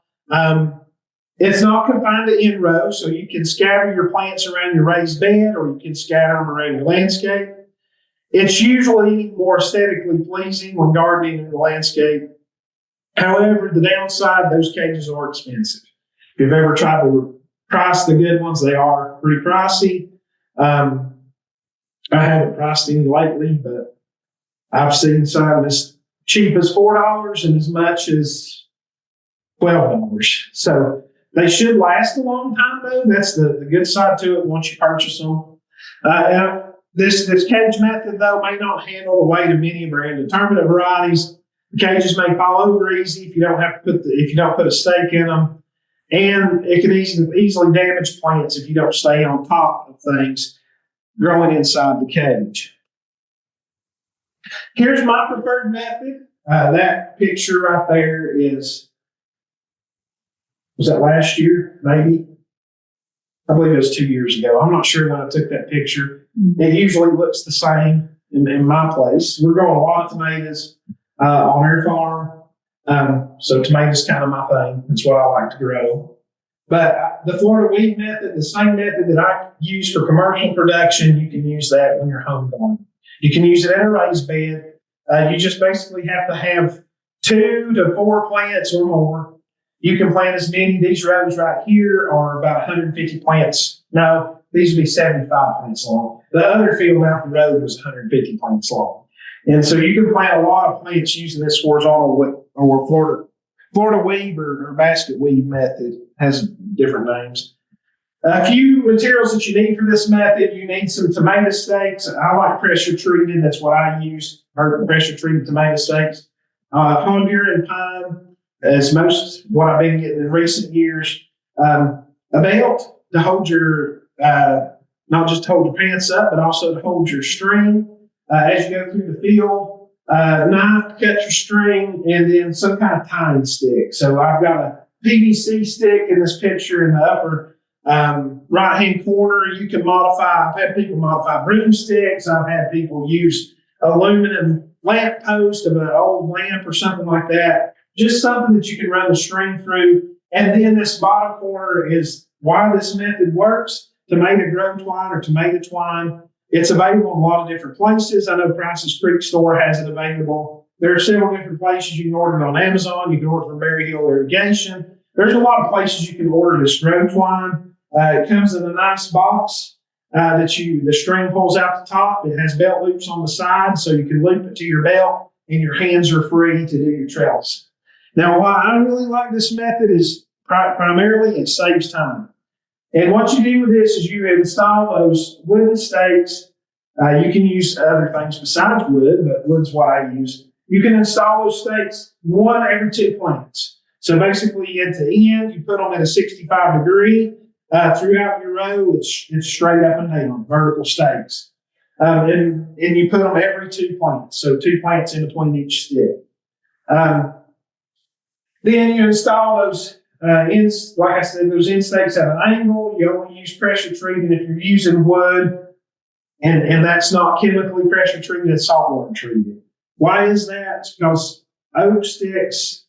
It's not confined to in row, so you can scatter your plants around your raised bed or you can scatter them around your landscape. It's usually more aesthetically pleasing when gardening in the landscape. However, the downside, those cages are expensive. If you've ever tried to price the good ones, they are pretty pricey. I haven't priced any lately, but I've seen some as cheap as $4 and as much as $12. So they should last a long time, though. That's the good side to it once you purchase them. This cage method, though, may not handle the weight of many of our indeterminate varieties. The cages may fall over easy if you don't put a stake in them, and it can easily damage plants if you don't stay on top of things growing inside the cage. Here's my preferred method. That picture right there is Was that last year? Maybe. I believe it was 2 years ago. I'm not sure when I took that picture. It usually looks the same in my place. We're growing a lot of tomatoes on our farm. So tomatoes kind of my thing. That's what I like to grow. But the Florida weed method, the same method that I use for commercial production, you can use that when you're home garden. You can use it in a raised bed. You just basically have to have 2 to 4 plants or more. You can plant as many. These rows right here are about 150 plants. No, these would be 75 plants long. The other field out the road was 150 plants long. And so you can plant a lot of plants using this horizontal or Florida weave or basket weave method. Has different names. A few materials that you need for this method, you need some tomato stakes. I like pressure treated. That's what I use, or pressure treated tomato stakes. Honduran pine is most what I've been getting in recent years. A belt to hold your, not just to hold your pants up, but also to hold your string as you go through the field. Knife to cut your string, and then some kind of tying stick. So I've got a PVC stick in this picture in the upper right-hand corner. You can modify. I've had people modify broomsticks. I've had people use aluminum lamp post of an old lamp or something like that. Just something that you can run the string through. And then this bottom corner is why this method works. Tomato grow twine or tomato twine. It's available in a lot of different places. I know Price's Creek store has it available. There are several different places you can order it on Amazon. You can order it from Berry Hill Irrigation. There's a lot of places you can order this grow twine. It comes in a nice box that the string pulls out the top. It has belt loops on the side, so you can loop it to your belt, and your hands are free to do your trellis. Now, why I really like this method is primarily it saves time. And what you do with this is you install those wooden stakes. You can use other things besides wood, but wood's what I use. You can install those stakes one every 2 plants. So basically at the end, you put them at a 65 degree. Throughout your row, it's straight up and down, vertical stakes. And you put them every 2 plants. So 2 plants in between each stick. Then you install those like I said, those end stakes at an angle. You only use pressure treated if you're using wood, and that's not chemically pressure treated, it's saltwater treated. Why is that? It's because oak sticks,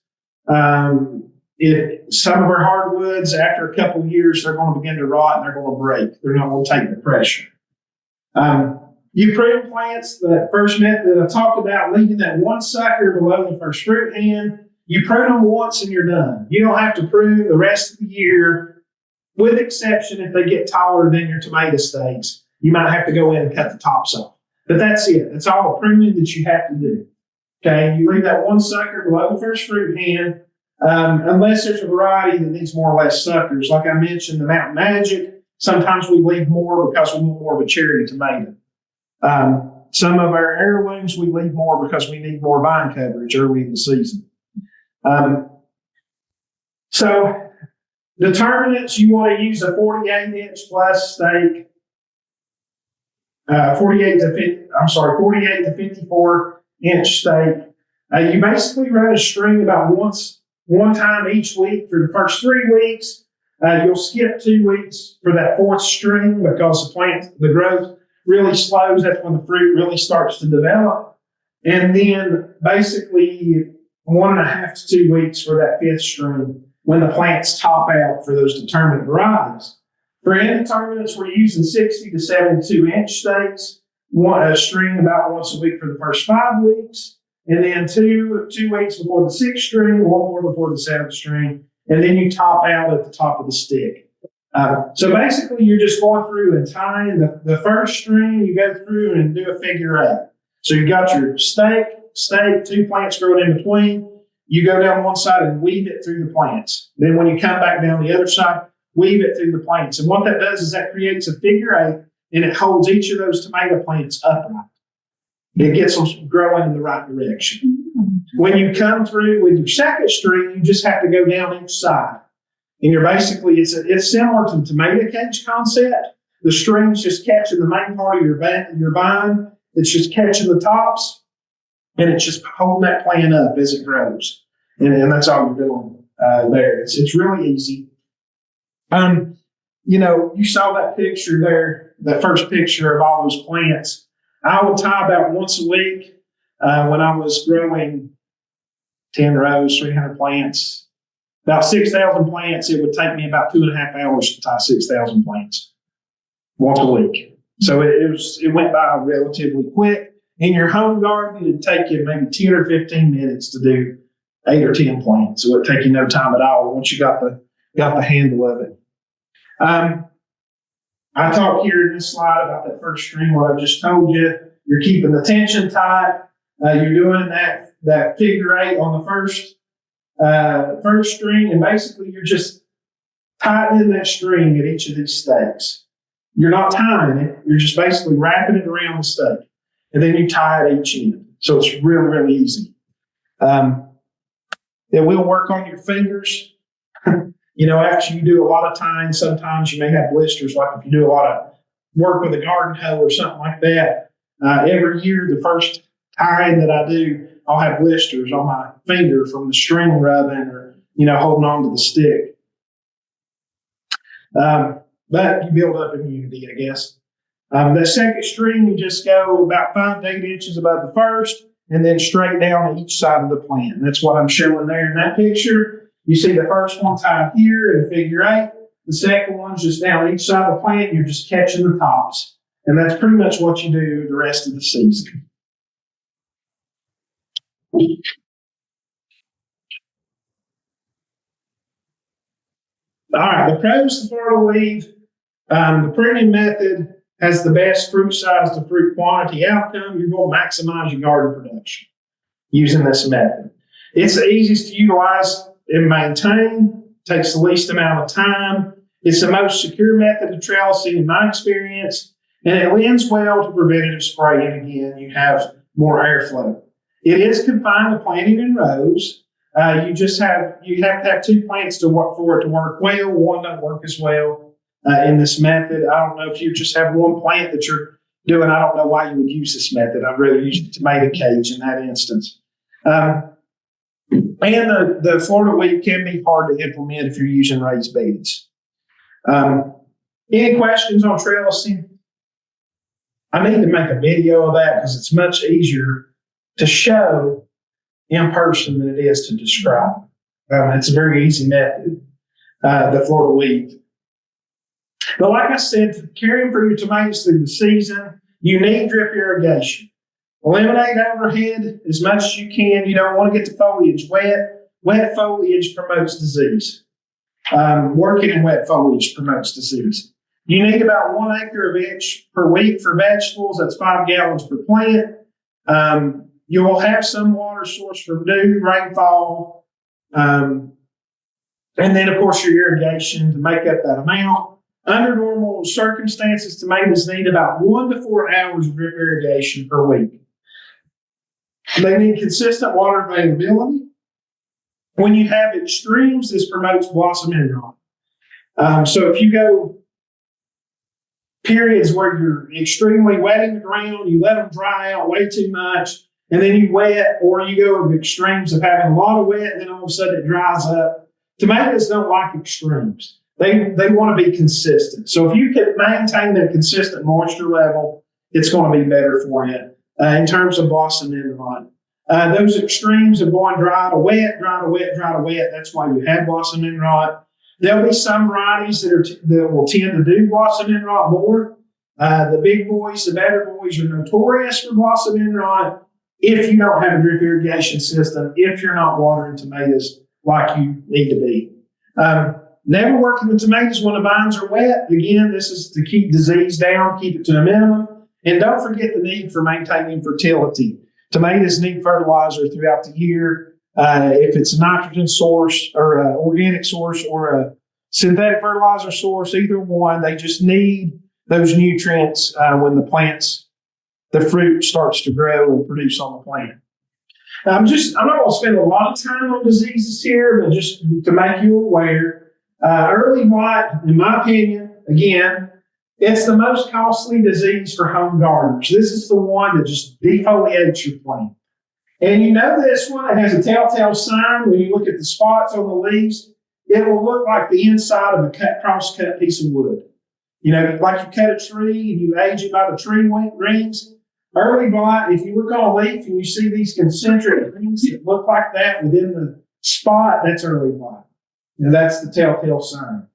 some of our hardwoods, after a couple of years, they're going to begin to rot and they're going to break. They're not going to take the pressure. You prune plants, the first method that I talked about, leaving that one sucker below the first fruit hand. You prune them once and you're done. You don't have to prune the rest of the year, with exception if they get taller than your tomato stakes. You might have to go in and cut the tops off. But that's it. That's all the pruning that you have to do. Okay, you leave that one sucker below the first fruit hand, unless there's a variety that needs more or less suckers. Like I mentioned, the Mountain Magic, sometimes we leave more because we want more of a cherry tomato. Some of our heirlooms, we leave more because we need more vine coverage early in the season. So determinants, you want to use a 48-inch plus stake, 48 to 54-inch stake. You basically run a string about one time each week for the first 3 weeks. You'll skip 2 weeks for that 4th string because the growth really slows. That's when the fruit really starts to develop. And then basically 1.5 to 2 weeks for that 5th string when the plants top out for those determinate varieties. For indeterminates, we're using 60 to 72-inch stakes, a string about once a week for the first 5 weeks, and then two weeks before the 6th string, 1 more before the 7th string, and then you top out at the top of the stick. So basically, you're just going through and tying the first string, you go through and do a figure 8. So you got your stake, 2 plants growing in between. You go down one side and weave it through the plants. Then when you come back down the other side, weave it through the plants. And what that does is that creates a figure 8, and it holds each of those tomato plants upright. It gets them growing in the right direction. When you come through with your 2nd string, you just have to go down each side. And you're basically, it's similar to the tomato cage concept. The string's just catching the main part of your vine. It's just catching the tops, and it's just holding that plant up as it grows. And that's all you're doing. there. It's really easy. You saw that picture there, that first picture of all those plants. I would tie about once a week when I was growing 10 rows, 300 plants. About 6,000 plants, it would take me about 2.5 hours to tie 6,000 plants once a week. So it went by relatively quick. In your home garden, it'd take you maybe 10 or 15 minutes to do 8 or 10 plants. So it'd take you no time at all once you got the handle of it. I talk here in this slide about that first string, what I just told you. You're keeping the tension tight. You're doing that figure 8 on the first string, and basically you're just tightening that string at each of these stakes. You're not tying it, you're just basically wrapping it around the stake, and then you tie it each end. So it's really, really easy. It will work on your fingers. After you do a lot of tying, sometimes you may have blisters, like if you do a lot of work with a garden hoe or something like that. Every year, the first tying that I do, I'll have blisters on my finger from the string rubbing or, holding on to the stick. But you build up immunity, I guess. The second string, you just go about 5 to 8 inches above the first and then straight down to each side of the plant. And that's what I'm showing there in that picture. You see the first one tied here in figure 8. The second one's just down each side of the plant. You're just catching the tops. And that's pretty much what you do the rest of the season. All right, the pros of Florida weed. The pruning method has the best fruit size to fruit quantity outcome. You're going to maximize your garden production using this method. It's the easiest to utilize and maintain, takes the least amount of time. It's the most secure method of trellising in my experience, and it lends well to preventative spraying. Again, you have more airflow. It is confined to planting in rows. You have to have 2 plants to work for it to work well. One doesn't work as well in this method. I don't know if you just have one plant that you're doing. I don't know why you would use this method. I'd rather use the tomato cage in that instance. And the Florida weed can be hard to implement if you're using raised beds. Any questions on trellising? I need to make a video of that because it's much easier to show in person than it is to describe. It's a very easy method, the Florida weed. But like I said, caring for your tomatoes through the season, you need drip irrigation. Eliminate overhead as much as you can. You don't want to get the foliage wet. Wet foliage promotes disease. Working in wet foliage promotes disease. You need about 1 acre of each per week for vegetables. That's 5 gallons per plant. You will have some water source from dew, rainfall, and then, of course, your irrigation to make up that amount. Under normal circumstances, tomatoes need about 1 to 4 hours of drip irrigation per week. They need consistent water availability. When you have extremes, this promotes blossom end rot. So if you go periods where you're extremely wetting the ground, you let them dry out way too much, and then you wet, or you go to extremes of having a lot of wet, and then all of a sudden it dries up. Tomatoes don't like extremes. They want to be consistent. So if you can maintain that consistent moisture level, it's going to be better for you in terms of blossom end rot. Those extremes of going dry to wet, dry to wet, dry to wet, that's why you have blossom end rot. There'll be some varieties that will tend to do blossom end rot more. The big boys, the better boys are notorious for blossom end rot if you don't have a drip irrigation system, if you're not watering tomatoes like you need to be. Never working the tomatoes when the vines are wet. Again, this is to keep disease down, keep it to a minimum. And don't forget the need for maintaining fertility. Tomatoes need fertilizer throughout the year. If it's a nitrogen source or an organic source or a synthetic fertilizer source, either one, they just need those nutrients when the fruit starts to grow and produce on the plant. I'm not going to spend a lot of time on diseases here, but just to make you aware, early blight, in my opinion, again, it's the most costly disease for home gardeners. This is the one that just defoliates your plant. And you know this one, it has a telltale sign. When you look at the spots on the leaves, it will look like the inside of a cross-cut piece of wood. You know, like you cut a tree and you age it by the tree rings. Early blight, if you look on a leaf and you see these concentric rings that look like that within the spot, that's early blight. And that's the telltale sign.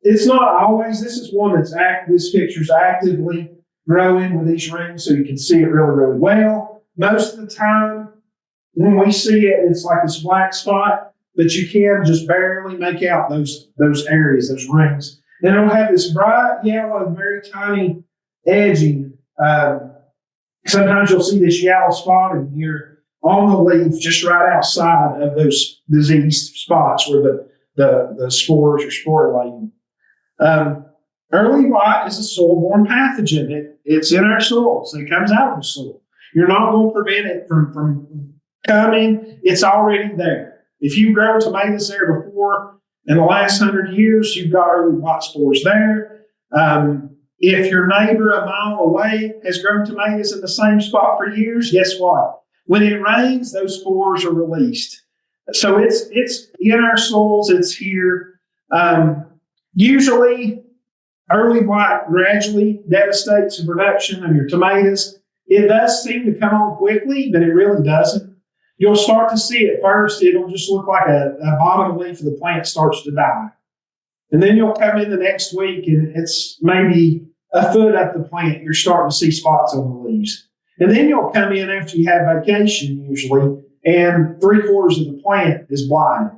It's not always, this is one that's this picture's actively growing with these rings so you can see it really, really well. Most of the time, when we see it, it's like this black spot, but you can just barely make out those areas, those rings. Then it'll have this bright yellow, very tiny edging. Sometimes you'll see this yellow spot in here on the leaf, just right outside of those diseased spots where the spores are sporulating. Early blight is a soil-borne pathogen. It's in our soils. It comes out of the soil. You're not going to prevent it from coming. It's already there. If you've grown tomatoes there before in the last 100 years, you've got early blight spores there. If your neighbor a mile away has grown tomatoes in the same spot for years, guess what? When it rains, those spores are released. So it's in our soils. It's here. Usually, early blight gradually devastates the production of your tomatoes. It does seem to come on quickly, but it really doesn't. You'll start to see it first. It'll just look like a bottom leaf of the plant starts to die. And then you'll come in the next week and it's maybe a foot up the plant. You're starting to see spots on the leaves. And then you'll come in after you have vacation usually, and 3/4 of the plant is blighted.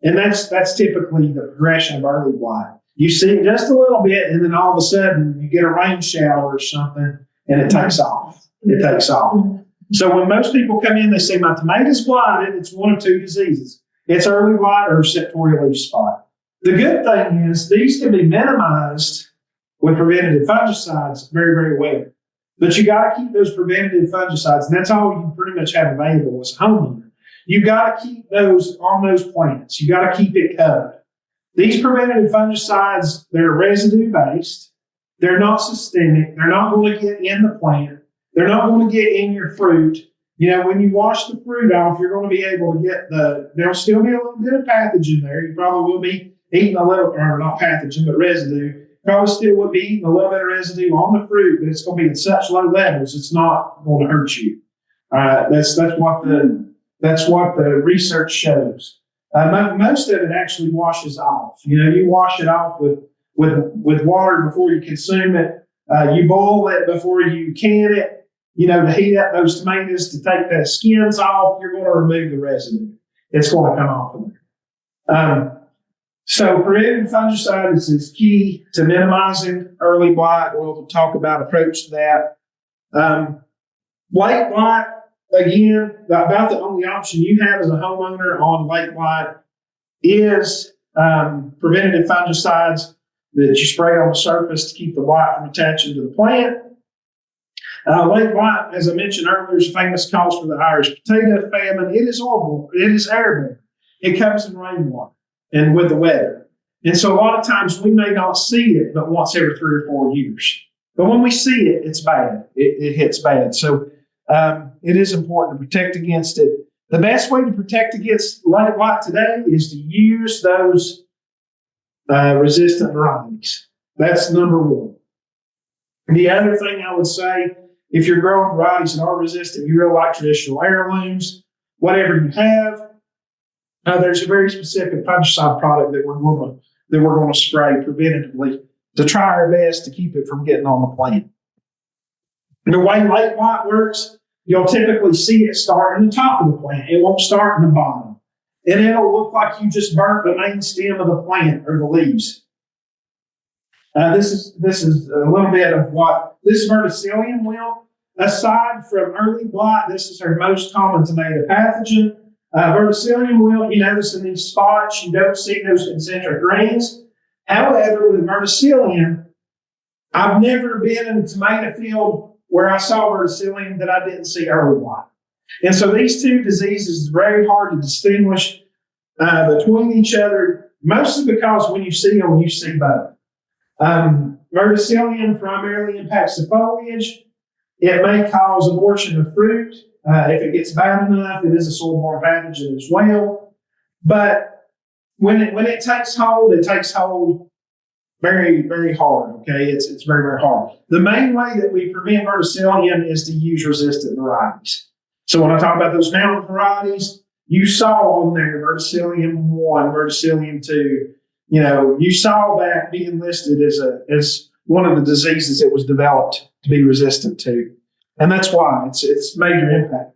And that's typically the progression of early blight. You see it just a little bit, and then all of a sudden you get a rain shower or something, and it takes off. It takes off. So when most people come in, they say, my tomato's blighted. It's one of two diseases. It's early blight or septoria leaf spot. The good thing is these can be minimized with preventative fungicides very, very well. But you got to keep those preventative fungicides, and that's all you pretty much have available as a homeowner. You got to keep those on those plants. You got to keep it covered. These preventative fungicides, they're residue-based. They're not systemic. They're not going to get in the plant. They're not going to get in your fruit. You know, when you wash the fruit off, you're going to be able to get there'll still be a little bit of pathogen there. You probably will be eating a little, or not pathogen, but residue. Probably still would be eating a little bit of residue on the fruit, but it's going to be at such low levels, it's not going to hurt you. That's what the research shows. Most of it actually washes off. You know, you wash it off with water before you consume it. You boil it before you can it. You know, to heat up those tomatoes, to take the skins off, you're going to remove the residue. It's going to come off of there. So preventative fungicide is key to minimizing early blight. We'll talk about approach to that. Late blight, again, about the only option you have as a homeowner on late blight is preventative fungicides that you spray on the surface to keep the blight from attaching to the plant. Late blight, as I mentioned earlier, is a famous cause for the Irish potato famine. It is horrible. It is airborne. It comes in rainwater and with the weather. And so a lot of times we may not see it but once every 3 or 4 years. But when we see it, it's bad. It hits bad. So it is important to protect against it. The best way to protect against late blight today is to use those resistant varieties. That's number one. The other thing I would say, if you're growing varieties that are resistant, you really like traditional heirlooms, whatever you have, there's a very specific fungicide product that we're going to spray preventatively to try our best to keep it from getting on the plant. The way late blight works, you'll typically see it start in the top of the plant. It won't start in the bottom. And it'll look like you just burnt the main stem of the plant or the leaves. This is a little bit of what this verticillium will. Aside from early blight, this is our most common tomato pathogen. Verticillium wilt, you notice in these spots, you don't see those concentric rings. However, with verticillium, I've never been in a tomato field where I saw verticillium that I didn't see early blight. And so these two diseases is very hard to distinguish between each other, mostly because when you see them, you see both. Verticillium primarily impacts the foliage. It may cause abortion of fruit. If it gets bad enough, it is a soil-borne pathogen as well. But when it takes hold, it takes hold very, very hard. Okay, it's very, very hard. The main way that we prevent verticillium is to use resistant varieties. So when I talk about those mountain varieties, you saw on there verticillium 1, verticillium 2. You saw that being listed as one of the diseases it was developed to be resistant to, and that's why it's major impact.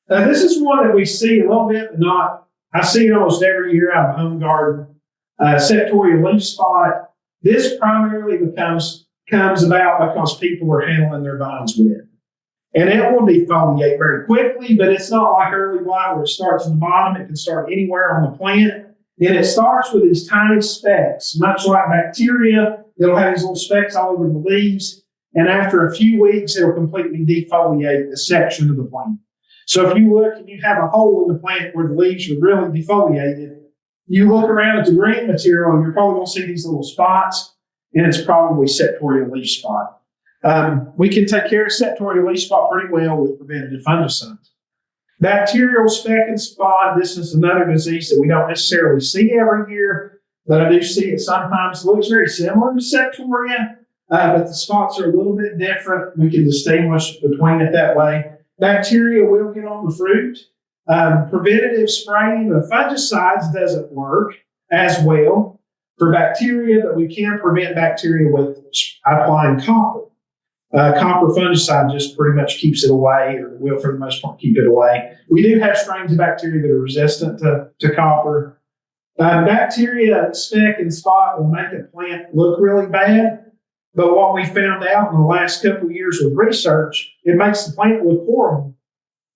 This is one that we see a little bit, but not. I see it almost every year out of home garden. Septoria leaf spot. This primarily comes about because people are handling their vines with it. And it will defoliate very quickly, but it's not like early blight where it starts at the bottom. It can start anywhere on the plant. And it starts with these tiny specks, much like bacteria. It'll have these little specks all over the leaves. And after a few weeks, it'll completely defoliate the section of the plant. So if you look and you have a hole in the plant where the leaves are really defoliated, you look around at the green material and you're probably going to see these little spots, and it's probably Septoria leaf spot. We can take care of Septoria leaf spot pretty well with preventative fungicides. Bacterial speck and spot, this is another disease that we don't necessarily see every year, but I do see it sometimes. It looks very similar to Septoria, but the spots are a little bit different. We can distinguish between it that way. Bacteria will get on the fruit. Preventative spraying of fungicides doesn't work as well for bacteria, but we can prevent bacteria with applying copper. Copper fungicide just pretty much keeps it away, or will for the most part keep it away. We do have strains of bacteria that are resistant to copper. Bacteria speck and spot will make a plant look really bad. But what we found out in the last couple of years with research, it makes the plant look horrible.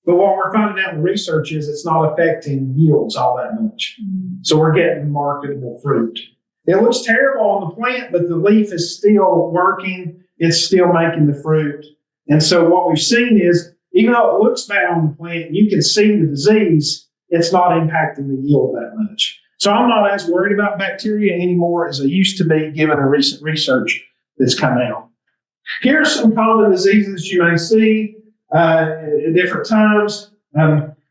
But what we're finding out in research is it's not affecting yields all that much. So we're getting marketable fruit. It looks terrible on the plant, but the leaf is still working. It's still making the fruit. And so what we've seen is, even though it looks bad on the plant, you can see the disease, it's not impacting the yield that much. So I'm not as worried about bacteria anymore as I used to be, given a recent research that's come out. Here are some common diseases you may see at different times.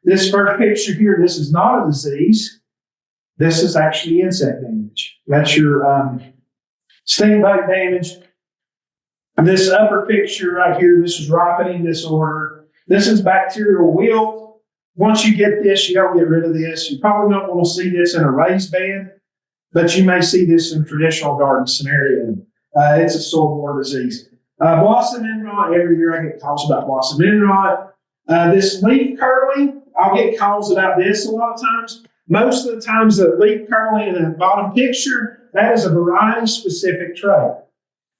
This first picture here, this is not a disease. This is actually insect damage. That's your sting bite damage. This upper picture right here, this is ripening disorder. This is bacterial wilt. Once you get this, you don't get rid of this. You probably don't want to see this in a raised bed, but you may see this in a traditional garden scenario. It's a soil-borne disease. Blossom end rot, every year I get calls about blossom end rot. This leaf curling, I'll get calls about this a lot of times. Most of the times the leaf curling in the bottom picture, that is a variety-specific trait.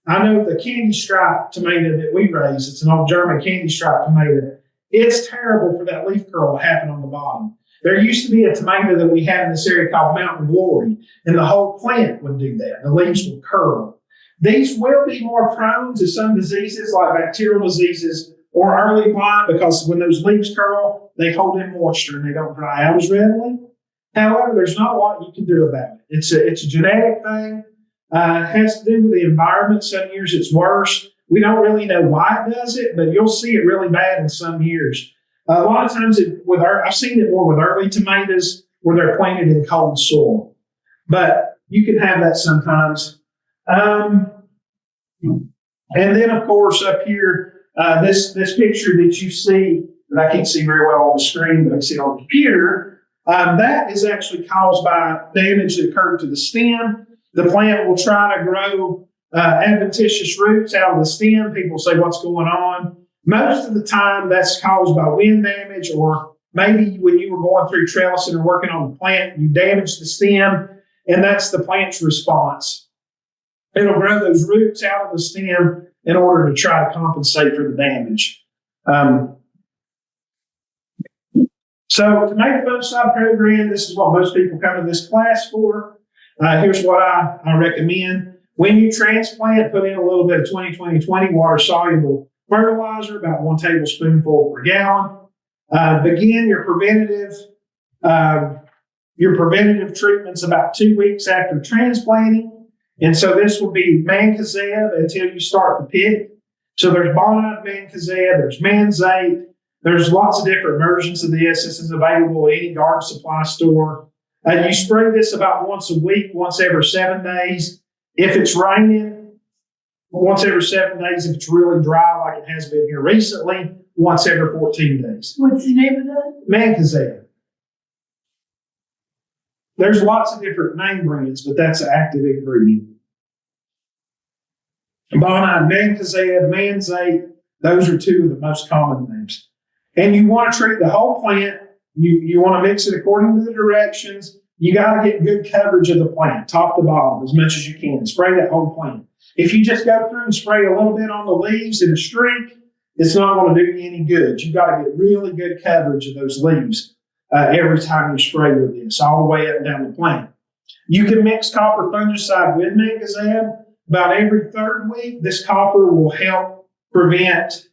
I know the candy stripe tomato that we raise, it's an old German candy stripe tomato. It's terrible for that leaf curl to happen on the bottom. There used to be a tomato that we had in this area called Mountain Glory, and the whole plant would do that. The leaves would curl. These will be more prone to some diseases like bacterial diseases or early blight, because when those leaves curl, they hold in moisture and they don't dry out as readily. However, there's not a lot you can do about it. It's a genetic thing. It has to do with the environment. Some years it's worse. We don't really know why it does it, but you'll see it really bad in some years. A lot of times I've seen it more with early tomatoes where they're planted in cold soil. But you can have that sometimes. And then, of course, up here, this picture that you see, that I can't see very well on the screen, but I can see it on the computer, that is actually caused by damage that occurred to the stem. The plant will try to grow adventitious roots out of the stem. People say, what's going on? Most of the time, that's caused by wind damage, or maybe when you were going through trellising or working on the plant, you damaged the stem, and that's the plant's response. It'll grow those roots out of the stem in order to try to compensate for the damage. So to make a fungicide program, this is what most people come to this class for. Here's what I recommend. When you transplant, put in a little bit of 20-20-20 water-soluble fertilizer, about 1 tablespoonful per gallon. Begin your preventative treatments about 2 weeks after transplanting. And so this will be mancozeb until you start to pick. So there's bonite mancozeb, there's manzate, There's lots of different versions of this. This is available at any garden supply store. You spray this about once a week, once every 7 days. If it's raining, once every 7 days. If it's really dry, like it has been here recently, once every 14 days. What's the name of that? Mancozeb. There's lots of different name brands, but that's an active ingredient. Bonide, Mancozeb, Manzate, those are two of the most common names. And you want to treat the whole plant. You want to mix it according to the directions. You got to get good coverage of the plant, top to bottom, as much as you can. Spray that whole plant. If you just go through and spray a little bit on the leaves in a streak, it's not going to do you any good. You've got to get really good coverage of those leaves every time you spray with this, all the way up and down the plant. You can mix copper fungicide with Mancozeb. About every third week, this copper will help prevent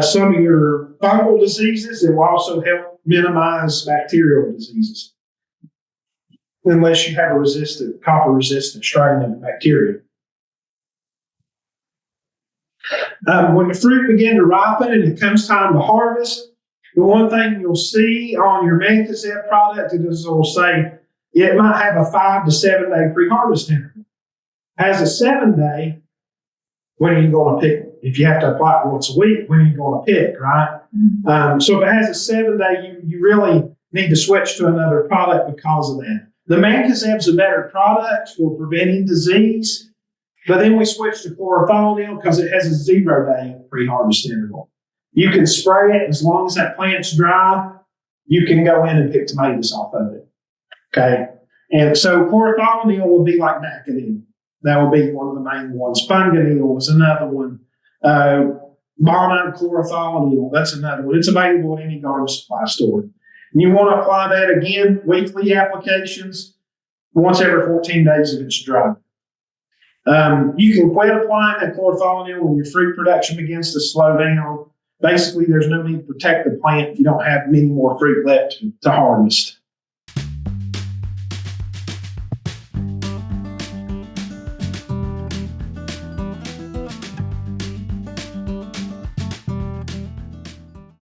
some of your fungal diseases. It will also help minimize bacterial diseases, unless you have a copper-resistant strain of bacteria. When the fruit begins to ripen and it comes time to harvest, the one thing you'll see on your Mancozeb product is it will say it might have a 5 to 7 day pre-harvest interval. Has a 7-day, when are you going to pick it? If you have to apply it once a week, when are you going to pick, right? Mm-hmm. So if it has a 7-day, you really need to switch to another product because of that. The Mancozeb's a better product for preventing disease, but then we switched to chlorothalonil because it has a 0-day pre-harvest interval. You can spray it as long as that plant's dry. You can go in and pick tomatoes off of it. Okay, and so chlorothalonil would be like Bacadine. That would be one of the main ones. Funganil was another one. Bonide chlorothalonil, that's another one. It's available at any garden supply store. And you want to apply that again, weekly applications, once every 14 days if it's dry. You can quit applying that chlorothalonil when your fruit production begins to slow down. Basically, there's no need to protect the plant if you don't have many more fruit left to harvest.